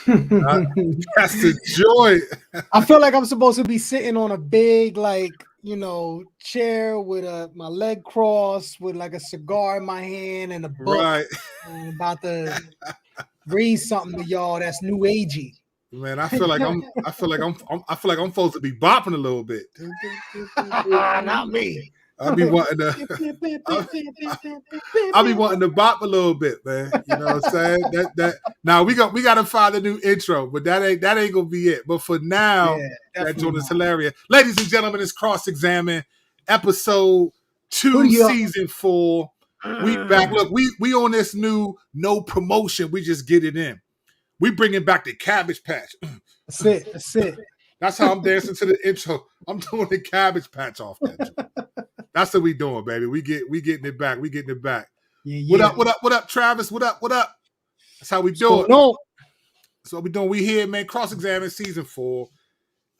That's the joy. I feel like I'm supposed to be sitting on a big, chair with my leg crossed, with like a cigar in my hand and a book, Right. and about to read something to y'all that's new agey. Man, I feel like I'm supposed to be bopping a little bit. Not me. I'll be wanting to I'll be wanting to bop a little bit, man. You know what I'm saying? That now we got to find a new intro, but that ain't gonna be it. But for now, Yeah, that joint is not. hilarious. Ladies and gentlemen, it's Cross Examine, episode 2, season 4. We back. Look, we on this new no promotion. We just get it in. We bringing back the Cabbage Patch. That's it. That's it. That's how I'm dancing to the intro. I'm doing the Cabbage Patch off that. That's what we doing, baby. We getting it back. We getting it back. Yeah. What up, Travis? What up? That's how we do it. No. That's what we doing. We here, man. Cross Examine season 4,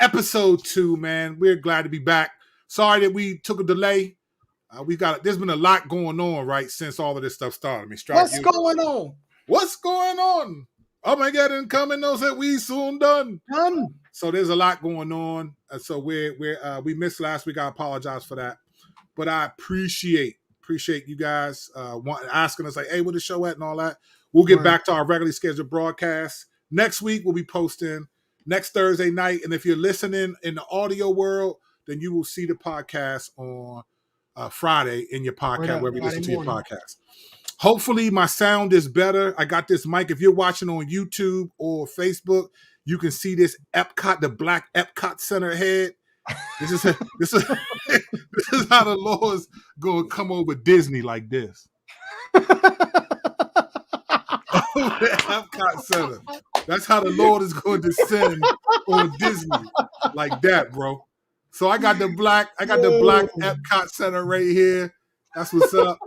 episode 2, man. We're glad to be back. Sorry that we took a delay. There's been a lot going on, right, since all of this stuff started. I mean, what's going on? What's going on? Oh my God, incoming knows that we soon done. So there's a lot going on. So we missed last week. I apologize for that. But I appreciate you guys asking us, like, hey, where the show at and all that. We'll get back to our regularly scheduled broadcast. Next week, we'll be posting next Thursday night. And if you're listening in the audio world, then you will see the podcast on Friday in your podcast, wherever you listen to your podcast. Hopefully, my sound is better. I got this mic. If you're watching on YouTube or Facebook, you can see this Epcot, the black Epcot Center head. This is how the Lord's gonna come over Disney like this. Epcot Center. That's how the Lord is going to descend on Disney like that, bro. So I got the black Epcot Center right here. That's what's up.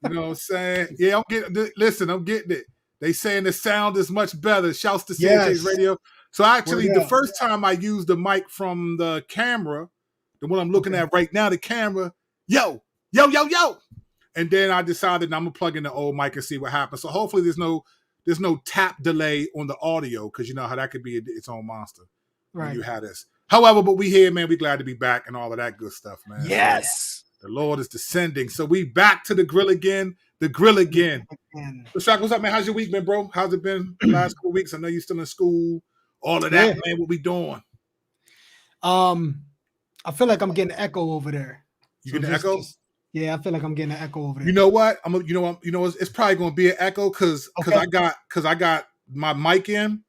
You know what I'm saying? Yeah, I'm getting it. They saying the sound is much better. Shouts to CHA's Radio. So actually, the first time I used the mic from the camera, the one I'm looking at right now, the camera, yo. And then I decided I'm gonna plug in the old mic and see what happens. So hopefully there's no tap delay on the audio, because you know how that could be its own monster. Right. When you had this. However, but we here, man. We glad to be back and all of that good stuff, man. Yes. So the Lord is descending. So we back to the grill again. So Shaq, what's up, man? How's your week been, bro? How's it been the last couple weeks? I know you're still in school. All of that, man. What we doing? I feel like I'm getting an echo over there. You getting an echo? Yeah, I feel like I'm getting an echo over there. You know what? It's probably gonna be an echo because I got my mic in,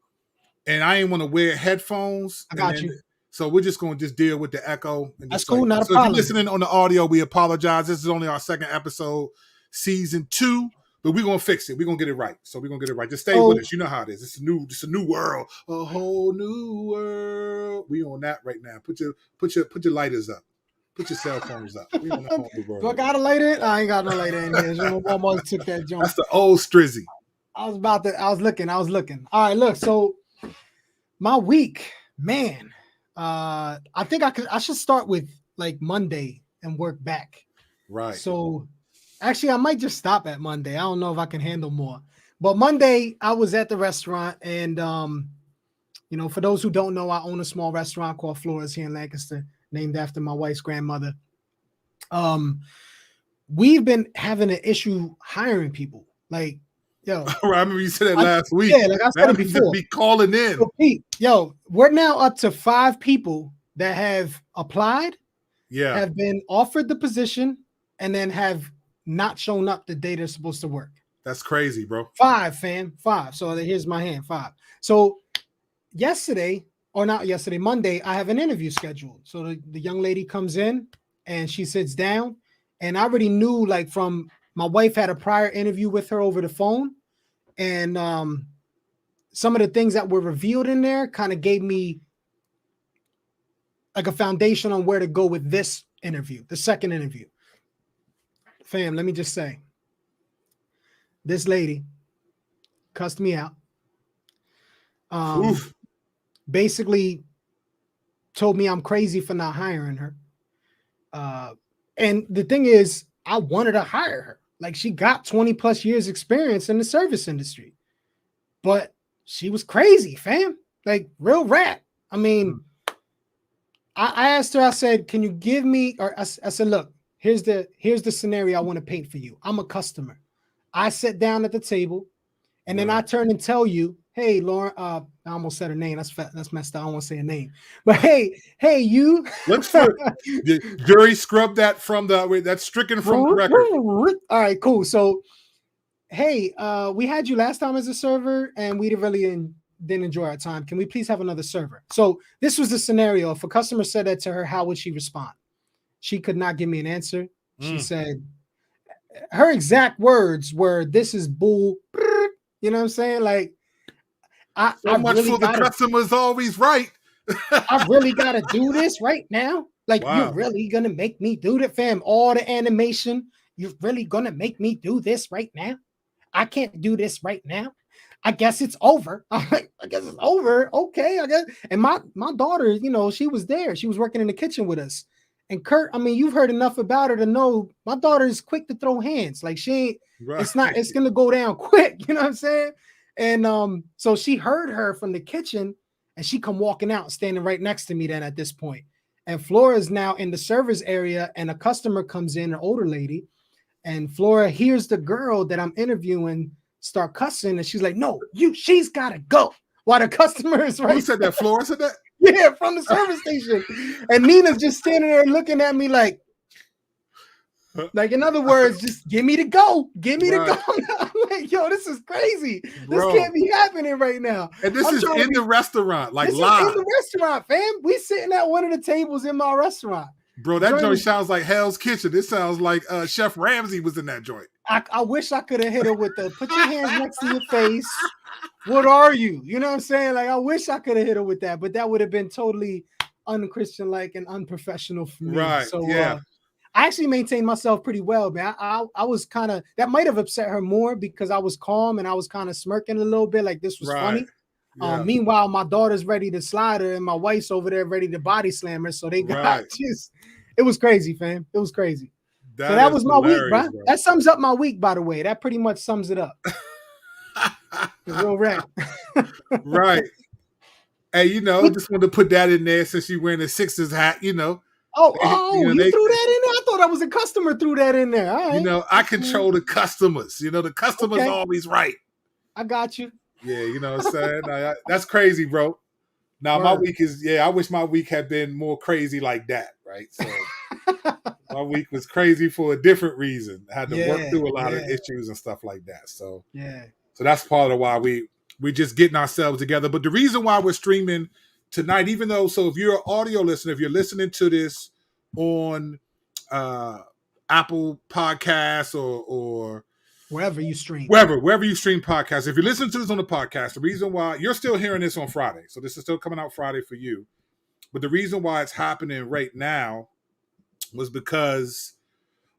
and I ain't want to wear headphones. I got you. So we're just gonna deal with the echo. That's cool. Not a problem. If you're listening on the audio, we apologize. This is only our second episode, season 2. But we're gonna fix it. We're gonna get it right. So we're gonna get it right. Just stay with us. You know how it is. It's a new world. A whole new world. We on that right now. Put your lighters up. Put your cell phones up. We on that whole new world. Do I got a lighter? I ain't got no lighter in here. So almost took that joint. That's the old Strizzy. I was looking. All right, look. So my week, man. I think I should start with like Monday and work back. Right. So actually, I might just stop at Monday. I don't know if I can handle more. But Monday, I was at the restaurant, and for those who don't know, I own a small restaurant called Flores here in Lancaster, named after my wife's grandmother. We've been having an issue hiring people. Like, yo, I remember you said that last week. Yeah, like I said it before. Be calling in. So, Pete, we're now up to 5 people that have applied, have been offered the position, and then have not shown up the day they're supposed to work. That's crazy, bro. 5, fam. 5. So here's my hand. 5. So Monday, I have an interview scheduled. So the young lady comes in and she sits down, and I already knew, like, from my wife had a prior interview with her over the phone, and some of the things that were revealed in there kind of gave me like a foundation on where to go with this interview, the second interview. Fam, let me just say, this lady cussed me out. Basically told me I'm crazy for not hiring her. And the thing is, I wanted to hire her. Like, she got 20 plus years experience in the service industry. But she was crazy, fam. Like real rap. I mean, I asked her, I said, can you give me, or I said, look, here's the scenario I want to paint for you. I'm a customer. I sit down at the table and then I turn and tell you, hey, Lauren, I almost said her name. That's messed up. I don't want to say her name. But hey, you. Let's the jury scrub that from that's stricken from the record. All right, cool. So, hey, we had you last time as a server and we didn't enjoy our time. Can we please have another server? So this was the scenario. If a customer said that to her, how would she respond? She could not give me an answer. She said, her exact words were, this is bull. You know what I'm saying? Like, I much really for the customer's always right. I really got to do this right now? Like, you're really going to make me do that, fam? All the animation, you're really going to make me do this right now? I can't do this right now. I guess it's over. I'm like, I guess it's over. Okay, I guess. And my daughter, you know, she was there. She was working in the kitchen with us. And Kurt, I mean, you've heard enough about her to know my daughter is quick to throw hands. Like she ain't, it's gonna go down quick. You know what I'm saying? And so she heard her from the kitchen and she come walking out, standing right next to me then at this point. And Flora is now in the service area and a customer comes in, an older lady, and Flora hears the girl that I'm interviewing start cussing, and she's like, no, she's gotta go. While the customer is right. Who said that? Flora said that? Yeah, from the service station. And Nina's just standing there looking at me like in other words, just give me the go. Give me the go. I'm like, yo, this is crazy. Bro. This can't be happening right now. And this is in the restaurant, like live. In the restaurant, fam. We sitting at one of the tables in my restaurant. Bro, that joint sounds like Hell's Kitchen. This sounds like Chef Ramsay was in that joint. I wish I could have hit her with the put your hands next to your face. What are you? You know what I'm saying? Like, I wish I could have hit her with that, but that would have been totally unchristian-like and unprofessional for me. Right. So yeah. I actually maintained myself pretty well, man. I was kind of, that might have upset her more because I was calm and I was kind of smirking a little bit like this was funny. Yeah. Meanwhile, my daughter's ready to slide her and my wife's over there ready to body slam her. So they got it was crazy, fam. It was crazy. That was my week, bro. That sums up my week, by the way. That pretty much sums it up. Real rap. Right. Hey, you know, just wanted to put that in there since you're wearing a Sixers hat, you know. You threw that in there? I thought I was a customer threw that in there. All right. You know, I control the customers. You know, the customer's always right. I got you. Yeah, you know what I'm saying? That's crazy, bro. Now, my week is, I wish my week had been more crazy like that, right? So my week was crazy for a different reason. I had to work through a lot of issues and stuff like that. So, so that's part of why we just getting ourselves together. But the reason why we're streaming tonight, even though, so if you're an audio listener, if you're listening to this on Apple Podcasts or wherever you stream. Wherever you stream podcasts. If you're listening to this on the podcast, the reason why you're still hearing this on Friday, so this is still coming out Friday for you. But the reason why it's happening right now was because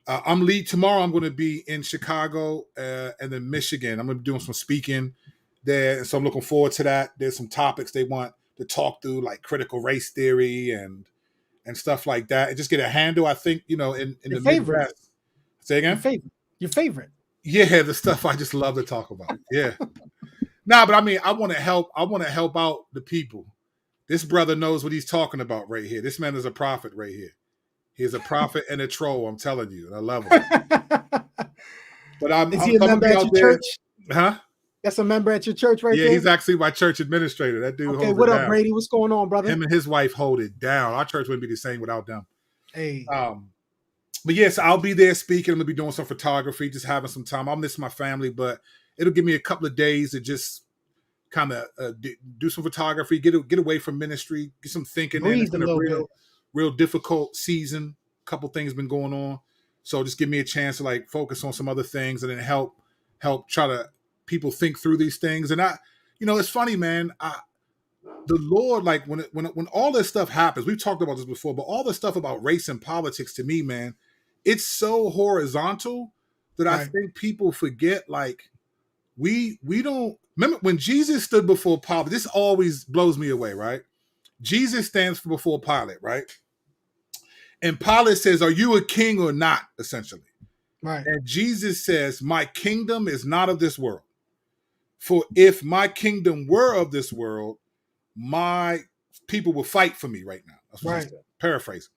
tomorrow I'm going to be in Chicago and then Michigan. I'm going to be doing some speaking there. So I'm looking forward to that. There's some topics they want to talk through, like critical race theory and stuff like that. And just get a handle, I think, you know, in the Midwest. Say again? Your favorite. Yeah, the stuff I just love to talk about. Yeah. But I mean, I want to help out the people. This brother knows what he's talking about right here. This man is a prophet right here. He is a prophet and a troll, I'm telling you. And I love him. But is he a member at your church? Huh? That's a member at your church right there? Yeah, he's actually my church administrator. That dude holds what it up, down. Brady? What's going on, brother? Him and his wife hold it down. Our church wouldn't be the same without them. Hey. But yes, I'll be there speaking. I'm going to be doing some photography, just having some time. I'll miss my family, but it'll give me a couple of days to just kind of do some photography, get away from ministry, get some thinking in. It's been a real difficult season. A couple things been going on. So just give me a chance to like focus on some other things and then help try to people think through these things. And it's funny, man. The Lord, like when all this stuff happens, we've talked about this before, but all the stuff about race and politics to me, man, it's so horizontal that I think people forget, like, we don't remember when Jesus stood before Pilate. This always blows me away, right? Jesus stands before Pilate, right? And Pilate says, "Are you a king or not?" Essentially. Right. And Jesus says, "My kingdom is not of this world." For if my kingdom were of this world, my people will fight for me right now. That's what she said. Paraphrasing.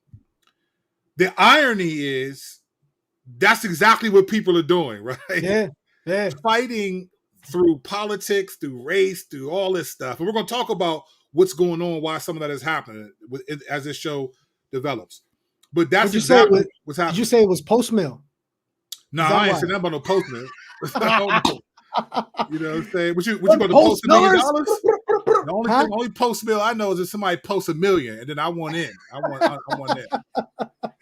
The irony is that's exactly what people are doing, right? Yeah. Fighting through politics, through race, through all this stuff. And we're going to talk about what's going on, why some of that is happening as this show develops. But that's exactly what's happening. Did you say it was post mill? No, I ain't saying nothing about no post mill. You know what I'm saying? What you going to post $1 million? The only post mill I know is if somebody posts $1 million and then I want in. I want in.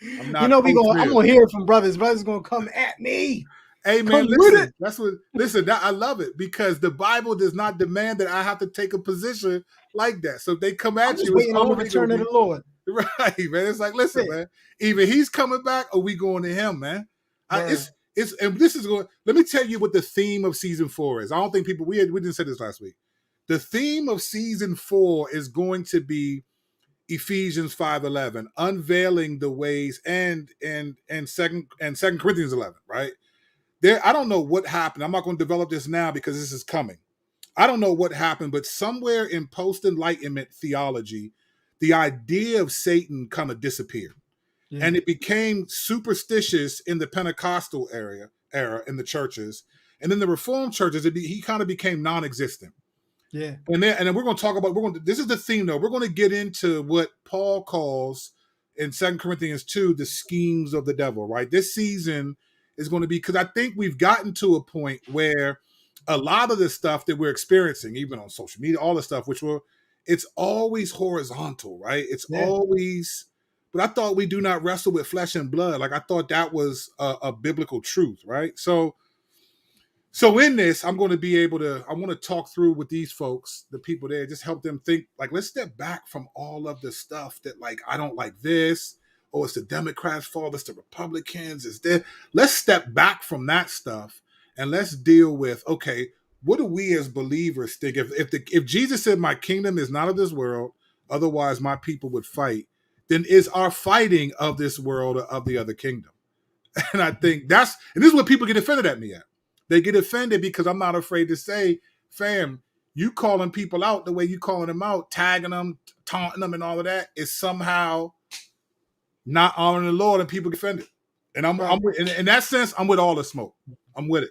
I'm not I'm gonna hear it from brothers. Brothers gonna come at me. Hey man, listen. I love it because the Bible does not demand that I have to take a position like that. So if they come at you, waiting on the return of the Lord. Right, man. It's like, listen, man. Either he's coming back or we going to him, man. And this is going. Let me tell you what the theme of season 4 is. I don't think people we didn't say this last week. The theme of season 4 is going to be Ephesians 5:11, unveiling the ways, and Second Corinthians 11, right? I don't know what happened. I'm not going to develop this now because this is coming. I don't know what happened, but somewhere in post-Enlightenment theology, the idea of Satan kind of disappeared. Yeah. And it became superstitious in the Pentecostal era in the churches. And then the Reformed churches, he kind of became non-existent. Yeah. And then we're going to talk about, this is the theme though. We're going to get into what Paul calls in 2 Corinthians 2, the schemes of the devil, right? This season is going to be, because I think we've gotten to a point where a lot of the stuff that we're experiencing, even on social media, all the stuff, it's always horizontal, right? It's always, but I thought we do not wrestle with flesh and blood. Like I thought that was a biblical truth, right? So in this, I'm going to be able to, I want to talk through with these folks, the people there, just help them think, like, let's step back from all of the stuff that, like, I don't like this, or it's the Democrats' fault, it's the Republicans, it's this. Let's step back from that stuff and let's deal with, okay, what do we as believers think? If Jesus said, my kingdom is not of this world, otherwise my people would fight, then is our fighting of this world or of the other kingdom? And I think and this is what people get offended at me at. They get offended because I'm not afraid to say, fam, you calling people out the way you calling them out, tagging them, taunting them and all of that is somehow not honoring the Lord, and people get offended. And I'm in that sense, I'm with all the smoke. I'm with it.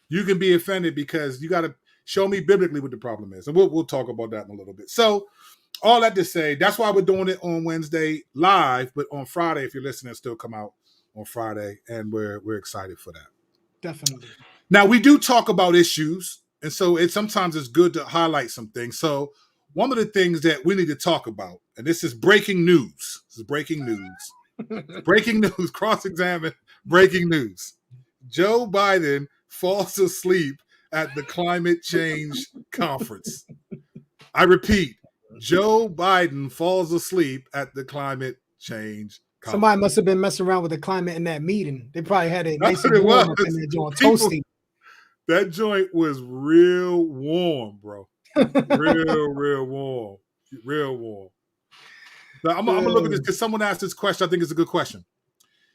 You can be offended because you got to show me biblically what the problem is. And we'll talk about that in a little bit. So all that to say, that's why we're doing it on Wednesday live, but on Friday, if you're listening, it'll still come out on Friday. And we're excited for that. Definitely. Now, we do talk about issues, and so sometimes it's good to highlight some things. So one of the things that we need to talk about, and this is breaking news. This is breaking news. Breaking news, cross-examine, breaking news. Joe Biden falls asleep at the climate change conference. I repeat, Joe Biden falls asleep at the climate change conference. Somebody must have been messing around with the climate in that meeting. They probably had it nice and warm up in there doing toasty. That joint was real warm, bro. Real warm. Real warm. So I'm going to look at this because someone asked this question. I think it's a good question.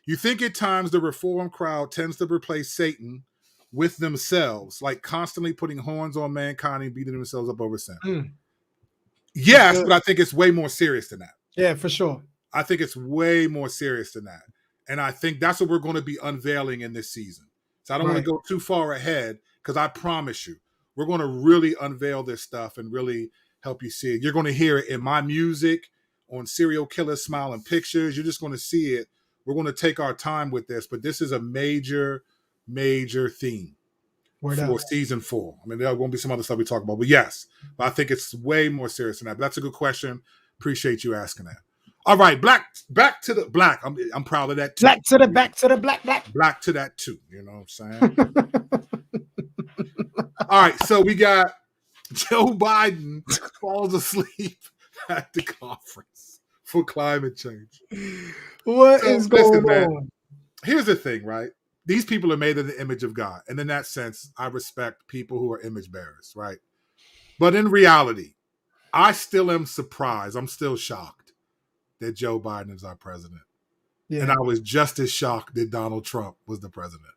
You think at times the reform crowd tends to replace Satan with themselves, like constantly putting horns on mankind and beating themselves up over sin? Yes, but I think it's way more serious than that. Yeah, for sure. I think it's way more serious than that. And I think that's what we're going to be unveiling in this season. So I don't want to go too far ahead because I promise you, we're going to really unveil this stuff and really help you see it. You're going to hear it in my music, on Serial Killer Smiling Pictures. You're just going to see it. We're going to take our time with this, but this is a major, major theme for season 4. I mean, there won't be some other stuff we talk about, but yes, but I think it's way more serious than that. But that's a good question. Appreciate you asking that. All right, back to the black. I'm proud of that too. Back to the black. Black to that too. You know what I'm saying? All right, so we got Joe Biden falls asleep at the conference for climate change. What is going on? Here's the thing, right? These people are made in the image of God. And in that sense, I respect people who are image bearers, right? But in reality, I still am surprised. I'm still shocked that Joe Biden is our president. Yeah. And I was just as shocked that Donald Trump was the president.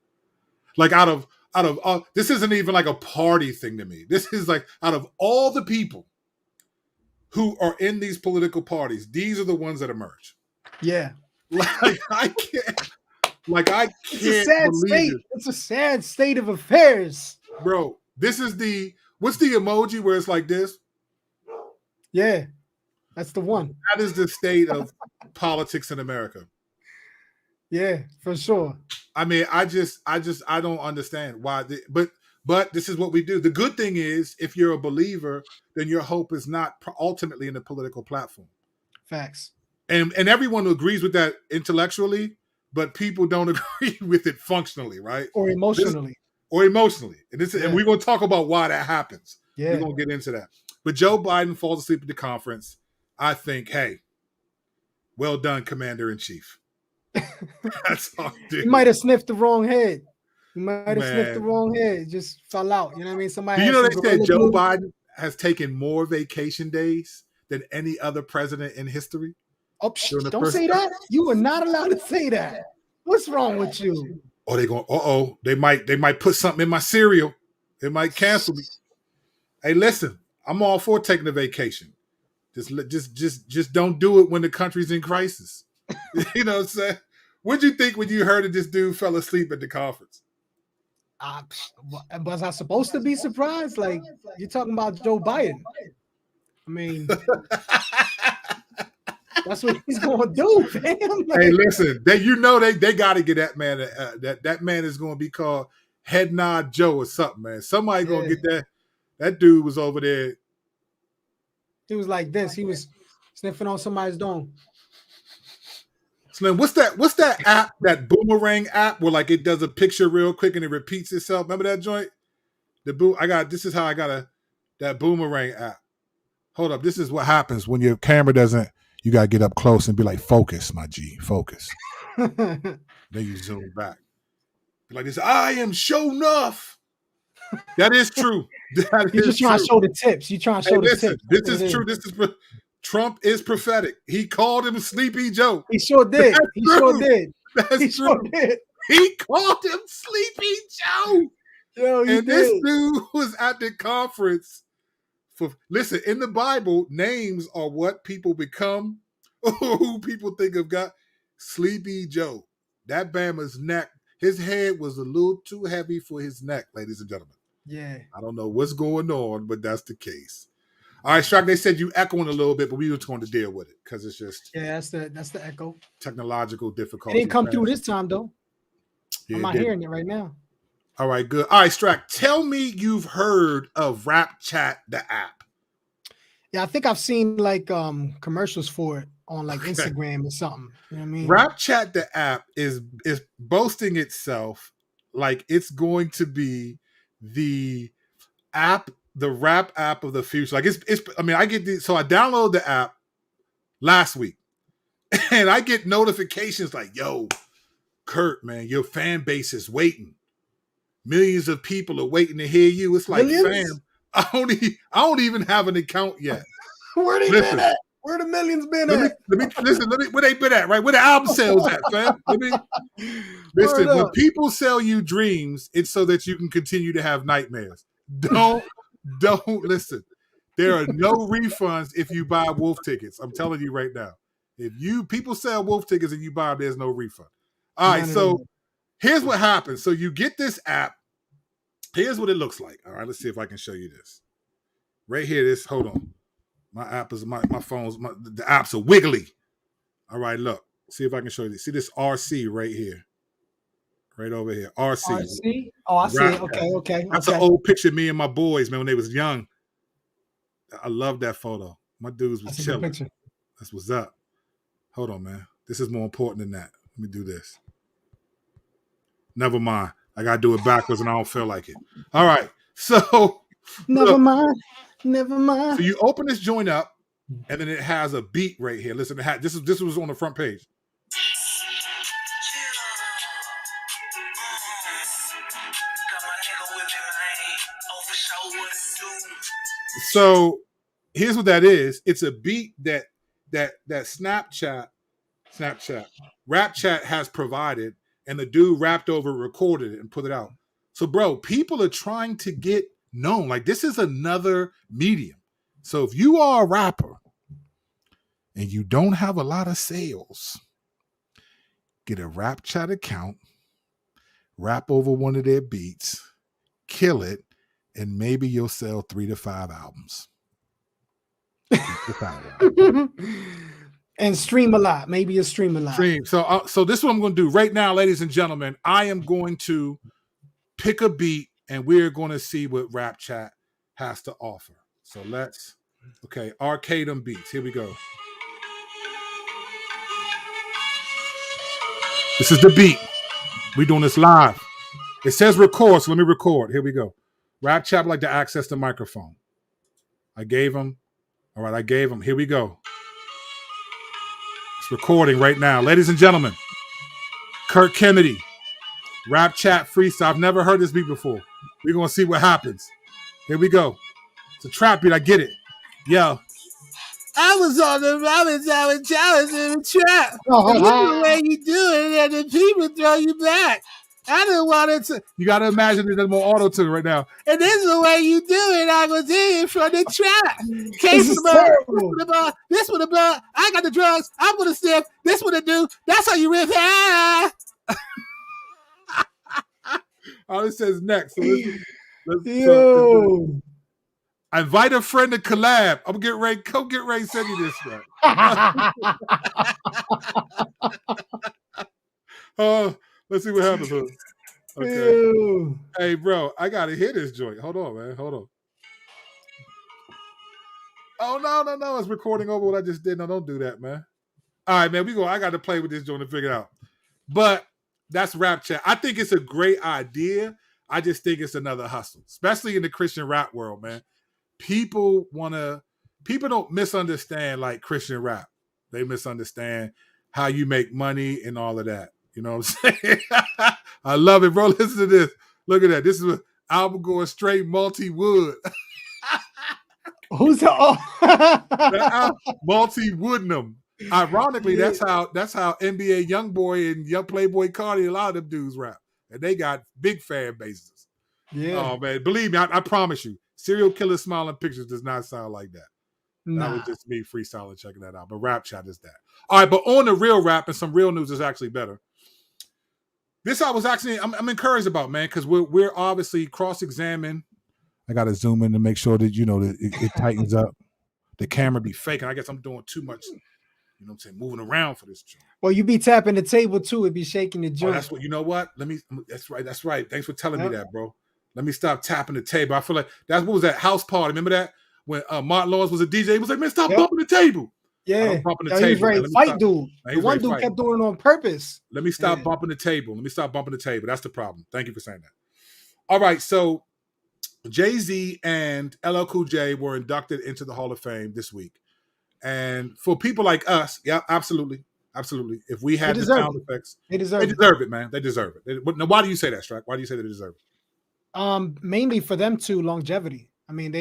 Like out of out of this isn't even like a party thing to me. This is like out of all the people who are in these political parties, these are the ones that emerge. Yeah. Like I can't. Like I can't It's a sad believe state. it. It's a sad state of affairs. Bro, this is what's the emoji where it's like this? Yeah, that's the one. That is the state of politics in America. Yeah, for sure. I mean, I don't understand why. But this is what we do. The good thing is, if you're a believer, then your hope is not ultimately in the political platform. Facts. And everyone agrees with that intellectually, but people don't agree with it functionally, right? Or emotionally. And we're going to talk about why that happens. Yeah. We're going to get into that. But Joe Biden falls asleep at the conference. I think, hey, well done, Commander-in-Chief. That's all. He might have sniffed the wrong head. Just fell out. You know what I mean? Somebody. Do you know they said Joe glue. Biden has taken more vacation days than any other president in history? Oh, don't say that. You are not allowed to say that. What's wrong with you? Oh, they going. They might put something in my cereal. They might cancel me. Hey, listen, I'm all for taking a vacation. Just don't do it when the country's in crisis. You know what I'm saying? What'd you think when you heard that this dude fell asleep at the conference? Was I supposed to be surprised? Like, you're talking about Joe Biden. I mean, that's what he's going to do, fam. Like, hey, listen, they got to get that man. That man is going to be called Head Nod Joe or something, man. Somebody going to get that. That dude was over there. He was like this. He was sniffing on somebody's dome. Slim, what's that app, that Boomerang app where like it does a picture real quick and it repeats itself? Remember that joint? This is how I got that Boomerang app. Hold up. This is what happens when your camera doesn't, you got to get up close and be like, focus, my G, focus. Then you zoom back. Be like this, I am show enough. That is true. You're just trying to show the tips. You're trying to show the tips. This is true. Trump is prophetic. He called him Sleepy Joe. He sure did. That's true. He called him Sleepy Joe. Yo, this dude was at the conference. Listen, in the Bible, names are what people become, who people think of God. Sleepy Joe. That Bama's neck, his head was a little too heavy for his neck, ladies and gentlemen. Yeah. I don't know what's going on, but that's the case. All right, Shrek, they said you echoing a little bit, but we were going to deal with it because it's just that's the echo. Technological difficulty. It didn't come through this time though. Yeah, I'm not hearing it right now. All right, good. All right, Strack, tell me you've heard of Rap Chat, the app. Yeah, I think I've seen like commercials for it on like Instagram or something. You know what I mean? Rap Chat, the app, is boasting itself like it's going to be the rap app of the future. Like it's I mean, I get so I download the app last week and I get notifications like, yo, Kurt, man, your fan base is waiting. Millions of people are waiting to hear you. It's like, fam, I don't even have an account yet. Where they been at? Where the millions been at? Let me where they been at, right? Where the album sales at, fam? Listen, when people sell you dreams, it's so that you can continue to have nightmares. Don't listen. There are no refunds if you buy Wolf tickets. I'm telling you right now. If people sell Wolf tickets and you buy them, there's no refund. All right, so here's what happens. So you get this app. Here's what it looks like. All right, let's see if I can show you this. Right here, hold on. My app is my phone's the apps are wiggly. All right, look. See if I can show you this. See this RC right here. Right over here. RC. Oh, I see it. Okay. That's an old picture of me and my boys, man, when they was young. I love that photo. My dudes was chilling. That's what's up. Hold on, man. This is more important than that. Let me do this. Never mind. I got to do it backwards and I don't feel like it. All right. So. Never mind. So you open this joint up and then it has a beat right here. Listen, this was on the front page. So here's what that is. It's a beat that Snapchat, Rap Chat has provided, and the dude rapped over, recorded it, and put it out. So, bro, people are trying to get known. Like, this is another medium. So if you are a rapper and you don't have a lot of sales, get a Rap Chat account, rap over one of their beats, kill it, and maybe you'll sell 3 to 5 albums. And stream a lot. Maybe you stream a lot. So this is what I'm going to do right now, ladies and gentlemen. I am going to pick a beat, and we're going to see what Rap Chat has to offer. So okay, arcade them beats. Here we go. This is the beat. We're doing this live. It says record, so let me record. Here we go. Rap Chat would like to access the microphone. I gave him. All right, I gave him. Here we go. It's recording right now. Ladies and gentlemen, Kirk Kennedy, Rap Chat freestyle. I've never heard this beat before. We're going to see what happens. Here we go. It's a trap beat. I get it. Yo. I was challenge in the trap. And the way you do it, and the people throw you back. I didn't want it to. You got to imagine there's more auto tune right now. And this is the way you do it. I was in from the trap. Case of the ball. This one the ball. I got the drugs. I'm gonna sniff. This one to do. That's how you rip. All it says next. So Yo. I invite a friend to collab. I'm getting ready. Come get ready. Send you this one. Let's see what happens. Okay. Ew. Hey, bro, I gotta hear this joint. Hold on, man. Hold on. Oh no! It's recording over what I just did. No, don't do that, man. All right, man. I got to play with this joint to figure it out. But that's Rap Chat. I think it's a great idea. I just think it's another hustle, especially in the Christian rap world, man. People don't misunderstand like Christian rap. They misunderstand how you make money and all of that. You know what I'm saying? I love it, bro. Listen to this. Look at that. This is an album going straight multi-wood. Who's the multi-woodnum? Ironically, that's how NBA YoungBoy and Young Playboy Cardi, a lot of them dudes rap. And they got big fan bases. Yeah. Oh man, believe me, I promise you, Serial Killer Smiling Pictures does not sound like that. Nah. That was just me freestyling, checking that out. But Rap Chat is that. All right, but on the real rap and some real news is actually better. This I'm encouraged about, man, because we're obviously cross-examined. I got to zoom in to make sure that, that it tightens up. The camera be fake, and I guess I'm doing too much, you know what I'm saying, moving around for this joint. Well, you be tapping the table, too. It be shaking the joint. Oh, that's what, you know what? That's right. Thanks for telling me that, bro. Let me stop tapping the table. I feel like what was that house party? Remember that? When Martin Lawrence was a DJ, he was like, man, stop bumping the table. Yeah, he was ready to fight, dude. The one dude kept doing it on purpose. Let me stop bumping the table. That's the problem. Thank you for saying that. All right, so Jay-Z and LL Cool J were inducted into the Hall of Fame this week. And for people like us, yeah, absolutely. If we had the sound effects, they deserve it, man. They deserve it. Now, why do you say that, Strack? Why do you say they deserve it? Mainly for them too, longevity. I mean,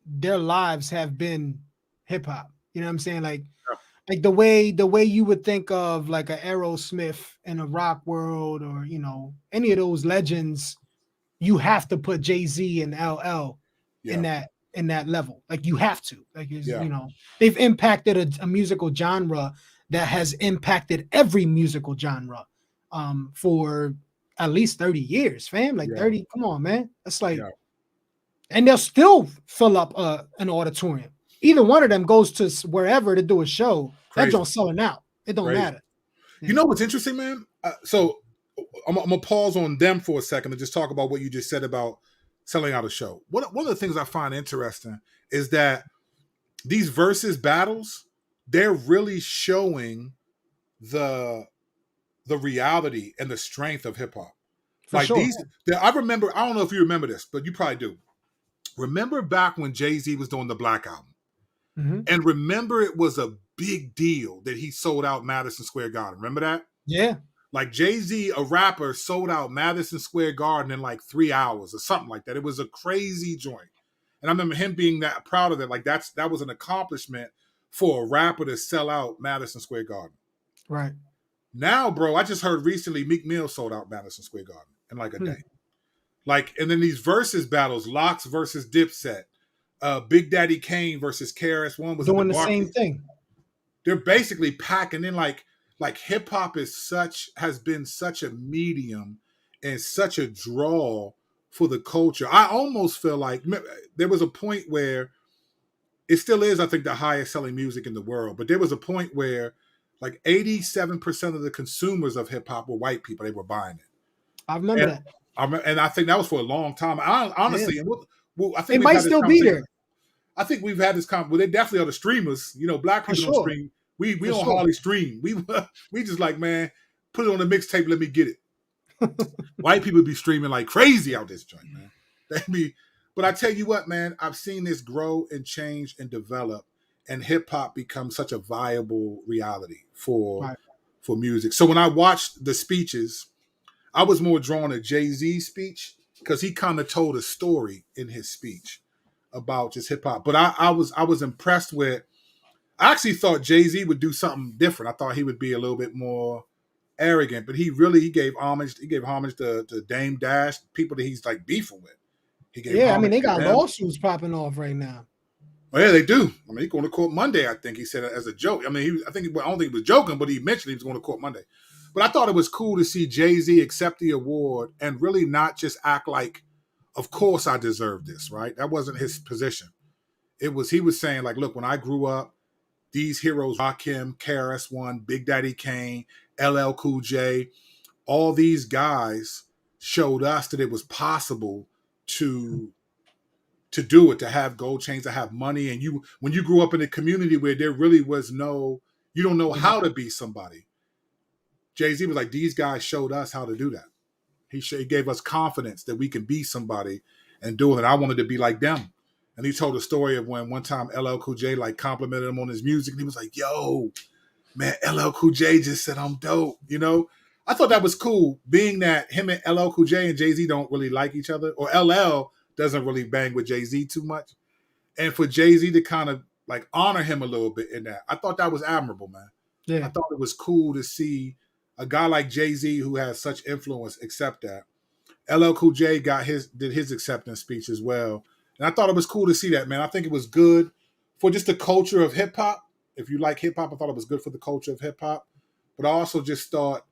their lives have been hip hop. You know what I'm saying? Like the way you would think of like a Aerosmith in a rock world, or any of those legends, you have to put Jay-Z and LL in that level. Like you have to. Like they've impacted a musical genre that has impacted every musical genre for at least 30 years, fam. Like 30. Come on, man. That's like, and they'll still fill up an auditorium. Either one of them goes to wherever to do a show. Crazy. That joint's selling out. It don't matter. You know what's interesting, man? So I'm gonna pause on them for a second and just talk about what you just said about selling out a show. One of the things I find interesting is that these versus battles, they're really showing the reality and the strength of hip hop. Like sure. I remember. I don't know if you remember this, but you probably do. Remember back when Jay-Z was doing the Black Album. Mm-hmm. And remember, it was a big deal that he sold out Madison Square Garden. Remember that? Yeah. Like Jay-Z, a rapper, sold out Madison Square Garden in like 3 hours or something like that. It was a crazy joint. And I remember him being that proud of it. Like that was an accomplishment for a rapper to sell out Madison Square Garden. Right. Now, bro, I just heard recently Meek Mill sold out Madison Square Garden. in like a day. Like, and then these versus battles, Locks versus Dipset, Big Daddy Kane versus KRS One was doing in the same thing. They're basically packing in like hip hop has been such a medium and such a draw for the culture. I almost feel like there was a point where it still is, I think, the highest selling music in the world, but there was a point where like 87% of the consumers of hip hop were white people. They were buying it. I remember that. And I think that was for a long time. Honestly, Yeah. and I think they might still be there. I think we've had this conversation. Well, they definitely are the streamers. You know, black people don't stream. We don't hardly stream. We just like, man, put it on the mixtape. Let me get it. White people be streaming like crazy out this joint, man. But I tell you what, man, I've seen this grow and change and develop, and hip hop become such a viable reality for music. So when I watched the speeches, I was more drawn to Jay-Z's speech because he kind of told a story in his speech about just hip hop. But I was impressed with. I actually thought Jay-Z would do something different. I thought he would be a little bit more arrogant, but he gave homage. He gave homage to Dame Dash, people that he's like beefing with. I mean, they got lawsuits popping off right now. Oh, yeah, they do. I mean, he's going to court Monday. I think he said it as a joke. I mean, I don't think he was joking, but he mentioned he was going to court Monday. But I thought it was cool to see Jay-Z accept the award and really not just act like, of course I deserve this, right? That wasn't his position. He was saying like, look, when I grew up, these heroes, Rakim, KRS-One, Big Daddy Kane, LL Cool J, all these guys showed us that it was possible to do it, to have gold chains, to have money. And when you grew up in a community where there really was you don't know how to be somebody. Jay-Z was like, these guys showed us how to do that. He gave us confidence that we can be somebody and do it. And I wanted to be like them. And he told a story of when one time LL Cool J like complimented him on his music. And he was like, yo, man, LL Cool J just said I'm dope. You know, I thought that was cool, being that him and LL Cool J and Jay-Z don't really like each other, or LL doesn't really bang with Jay-Z too much. And for Jay-Z to kind of like honor him a little bit in that, I thought that was admirable, man. Yeah. I thought it was cool to see a guy like Jay-Z who has such influence accept that. LL Cool J did his acceptance speech as well. And I thought it was cool to see that, man. I think it was good for just the culture of hip hop. If you like hip hop, I thought it was good for the culture of hip hop. But I also just thought,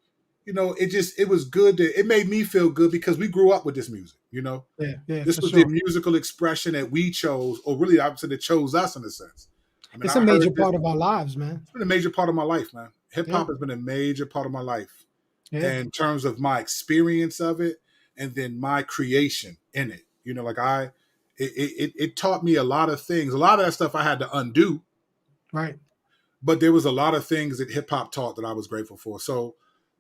you know, it was good it made me feel good because we grew up with this music, you know? Yeah, this was the musical expression that we chose, or really I would say that chose us in a sense. I mean, it's a major part of our lives, man. It's been a major part of my life, man. Hip hop has been a major part of my life in terms of my experience of it and then my creation in it. You know, like it taught me a lot of things. A lot of that stuff I had to undo. Right. But there was a lot of things that hip hop taught that I was grateful for. So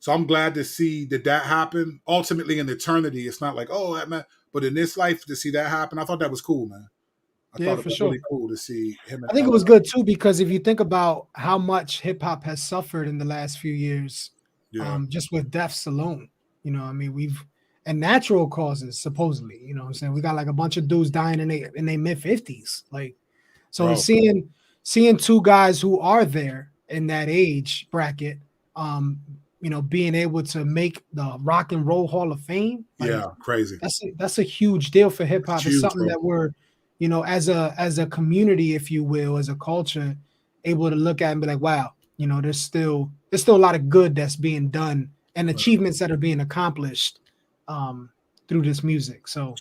I'm glad to see that happen. Ultimately in eternity, it's not like, oh, man, but in this life to see that happen, I thought that was cool, man. I thought it was really cool to see him. I think it was good too, because if you think about how much hip hop has suffered in the last few years, just with deaths alone, you know, I mean, and natural causes, supposedly, you know what I'm saying? We got like a bunch of dudes dying in their mid-50s. Like, so seeing two guys who are there in that age bracket, you know, being able to make the Rock and Roll Hall of Fame. Like, crazy. That's a huge deal for hip hop. It's something that we're, you know, as a community, if you will, as a culture, able to look at and be like, wow, you know, there's still a lot of good that's being done and achievements that are being accomplished through this music. So,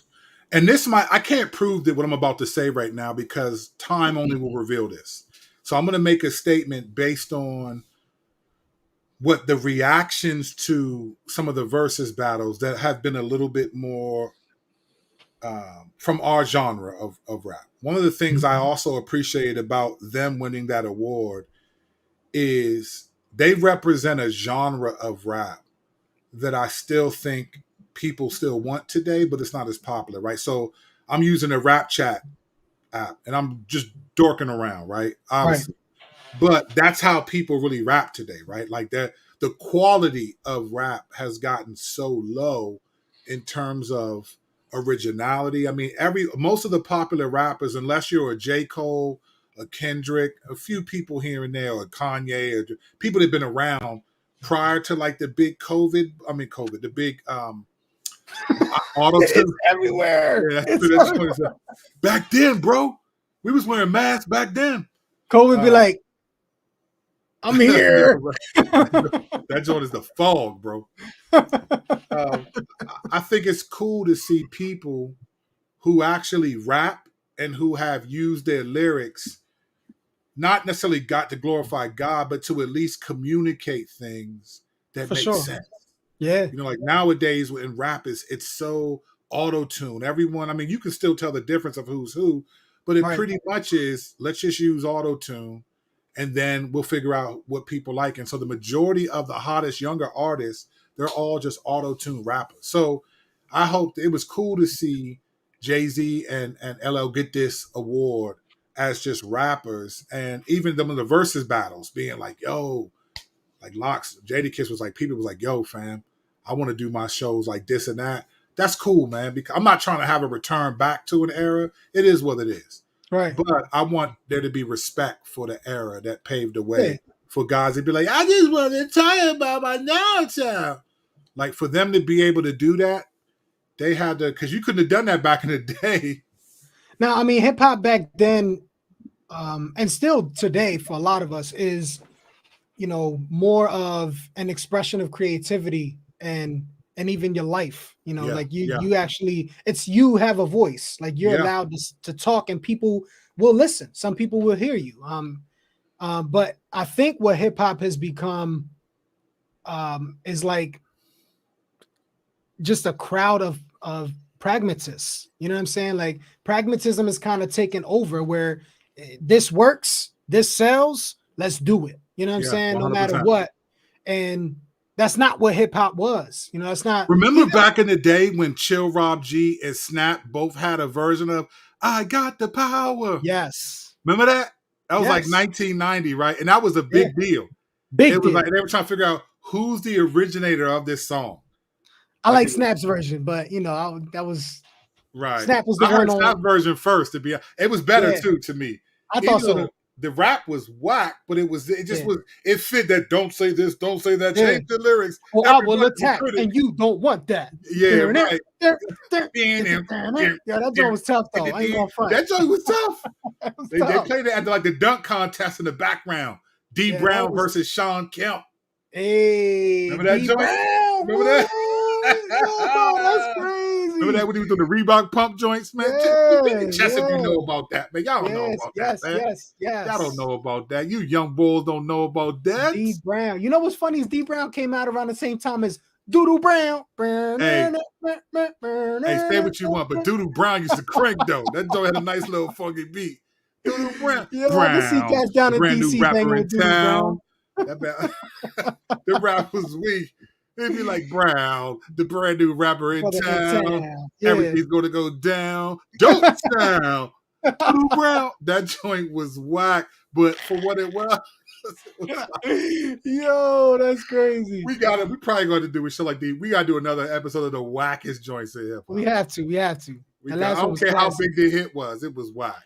and I can't prove that what I'm about to say right now because time only will reveal this. So I'm going to make a statement based on what the reactions to some of the versus battles that have been a little bit more from our genre of rap. One of the things I also appreciate about them winning that award is they represent a genre of rap that I still think people still want today, but it's not as popular, right? So I'm using a Rap Chat app and I'm just dorking around, right? Obviously. Right. But that's how people really rap today, right? Like the quality of rap has gotten so low in terms of originality. I mean, most of the popular rappers, unless you're a J. Cole, a Kendrick, a few people here and there, or Kanye, or people that have been around prior to like the big the big Auto It's tune. everywhere. Yeah, It's that's everywhere. funny. Back then, bro, we was wearing masks back then. Cole would be like, I'm here. That joint is the fog, bro. I think it's cool to see people who actually rap and who have used their lyrics, not necessarily got to glorify God, but to at least communicate things that For make sure. sense. Yeah. You know, like nowadays in rap it's so auto-tune. Everyone, I mean, you can still tell the difference of who's who, but it pretty much is let's just use auto-tune and then we'll figure out what people like. And so the majority of the hottest younger artists, they're all just auto-tune rappers. So I hope it was cool to see Jay-Z and LL get this award as just rappers, and even them in the versus battles being like, yo, like Locks, Jadakiss was like, people was like, yo, fam, I want to do my shows like this and that. That's cool, man, because I'm not trying to have a return back to an era. It is what it is. Right. But I want there to be respect for the era that paved the way for guys to be like, I just want to tell you about my now child. Like for them to be able to do that, they had to, because you couldn't have done that back in the day. Now, I mean, hip hop back then, and still today for a lot of us is, you know, more of an expression of creativity and even your life, you know, like you actually, it's, you have a voice, like you're allowed to talk and people will listen. Some people will hear you. But I think what hip hop has become is like just a crowd of pragmatists. You know what I'm saying? Like pragmatism is kind of taken over where this works, this sells, let's do it. You know what I'm saying? 100%. No matter what. And that's not what hip hop was. You know, it's not. Remember back in the day when Chill Rob G and Snap both had a version of I Got the Power? Yes. Remember that? That was like 1990, right? And that was a big deal. It was like they were trying to figure out who's the originator of this song. I like Snap's version, but you know, that was right. Snap was the I heard Snap's version first. It was better too to me. I thought so. The rap was whack, but it fit that don't say this, don't say that, change the lyrics. Well, I will attack, and you don't want that. Yeah, right. Yeah, that joint was tough though. I ain't gonna front. That joint was tough. They played it at like the dunk contest in the background. D Brown versus Sean Kemp. Hey, remember that joint? Remember that? Oh, that's crazy. Remember that when he was doing the Reebok pump joints, man? If you know about that, man. Y'all don't know about that, man. Yes. Y'all don't know about that. You young bulls don't know about that. D Brown. You know what's funny is D Brown came out around the same time as Doodoo Brown. Hey, say what you want, but Doodoo Brown used to crank though. That joint had a nice little funky beat. Doodoo Brown. Yeah, I can see cats down in DC banging with Doodoo Brown. The rap was weak. It'd be like Brown, the brand new rapper in town. Yeah. Everything's going to go down. Don't sound. Brown. That joint was whack, but for what it was. Yo, that's crazy. We probably got to do a show like this. We got to do another episode of the wackest joints in hip hop. We have to. I don't care how big the hit was. It was whack.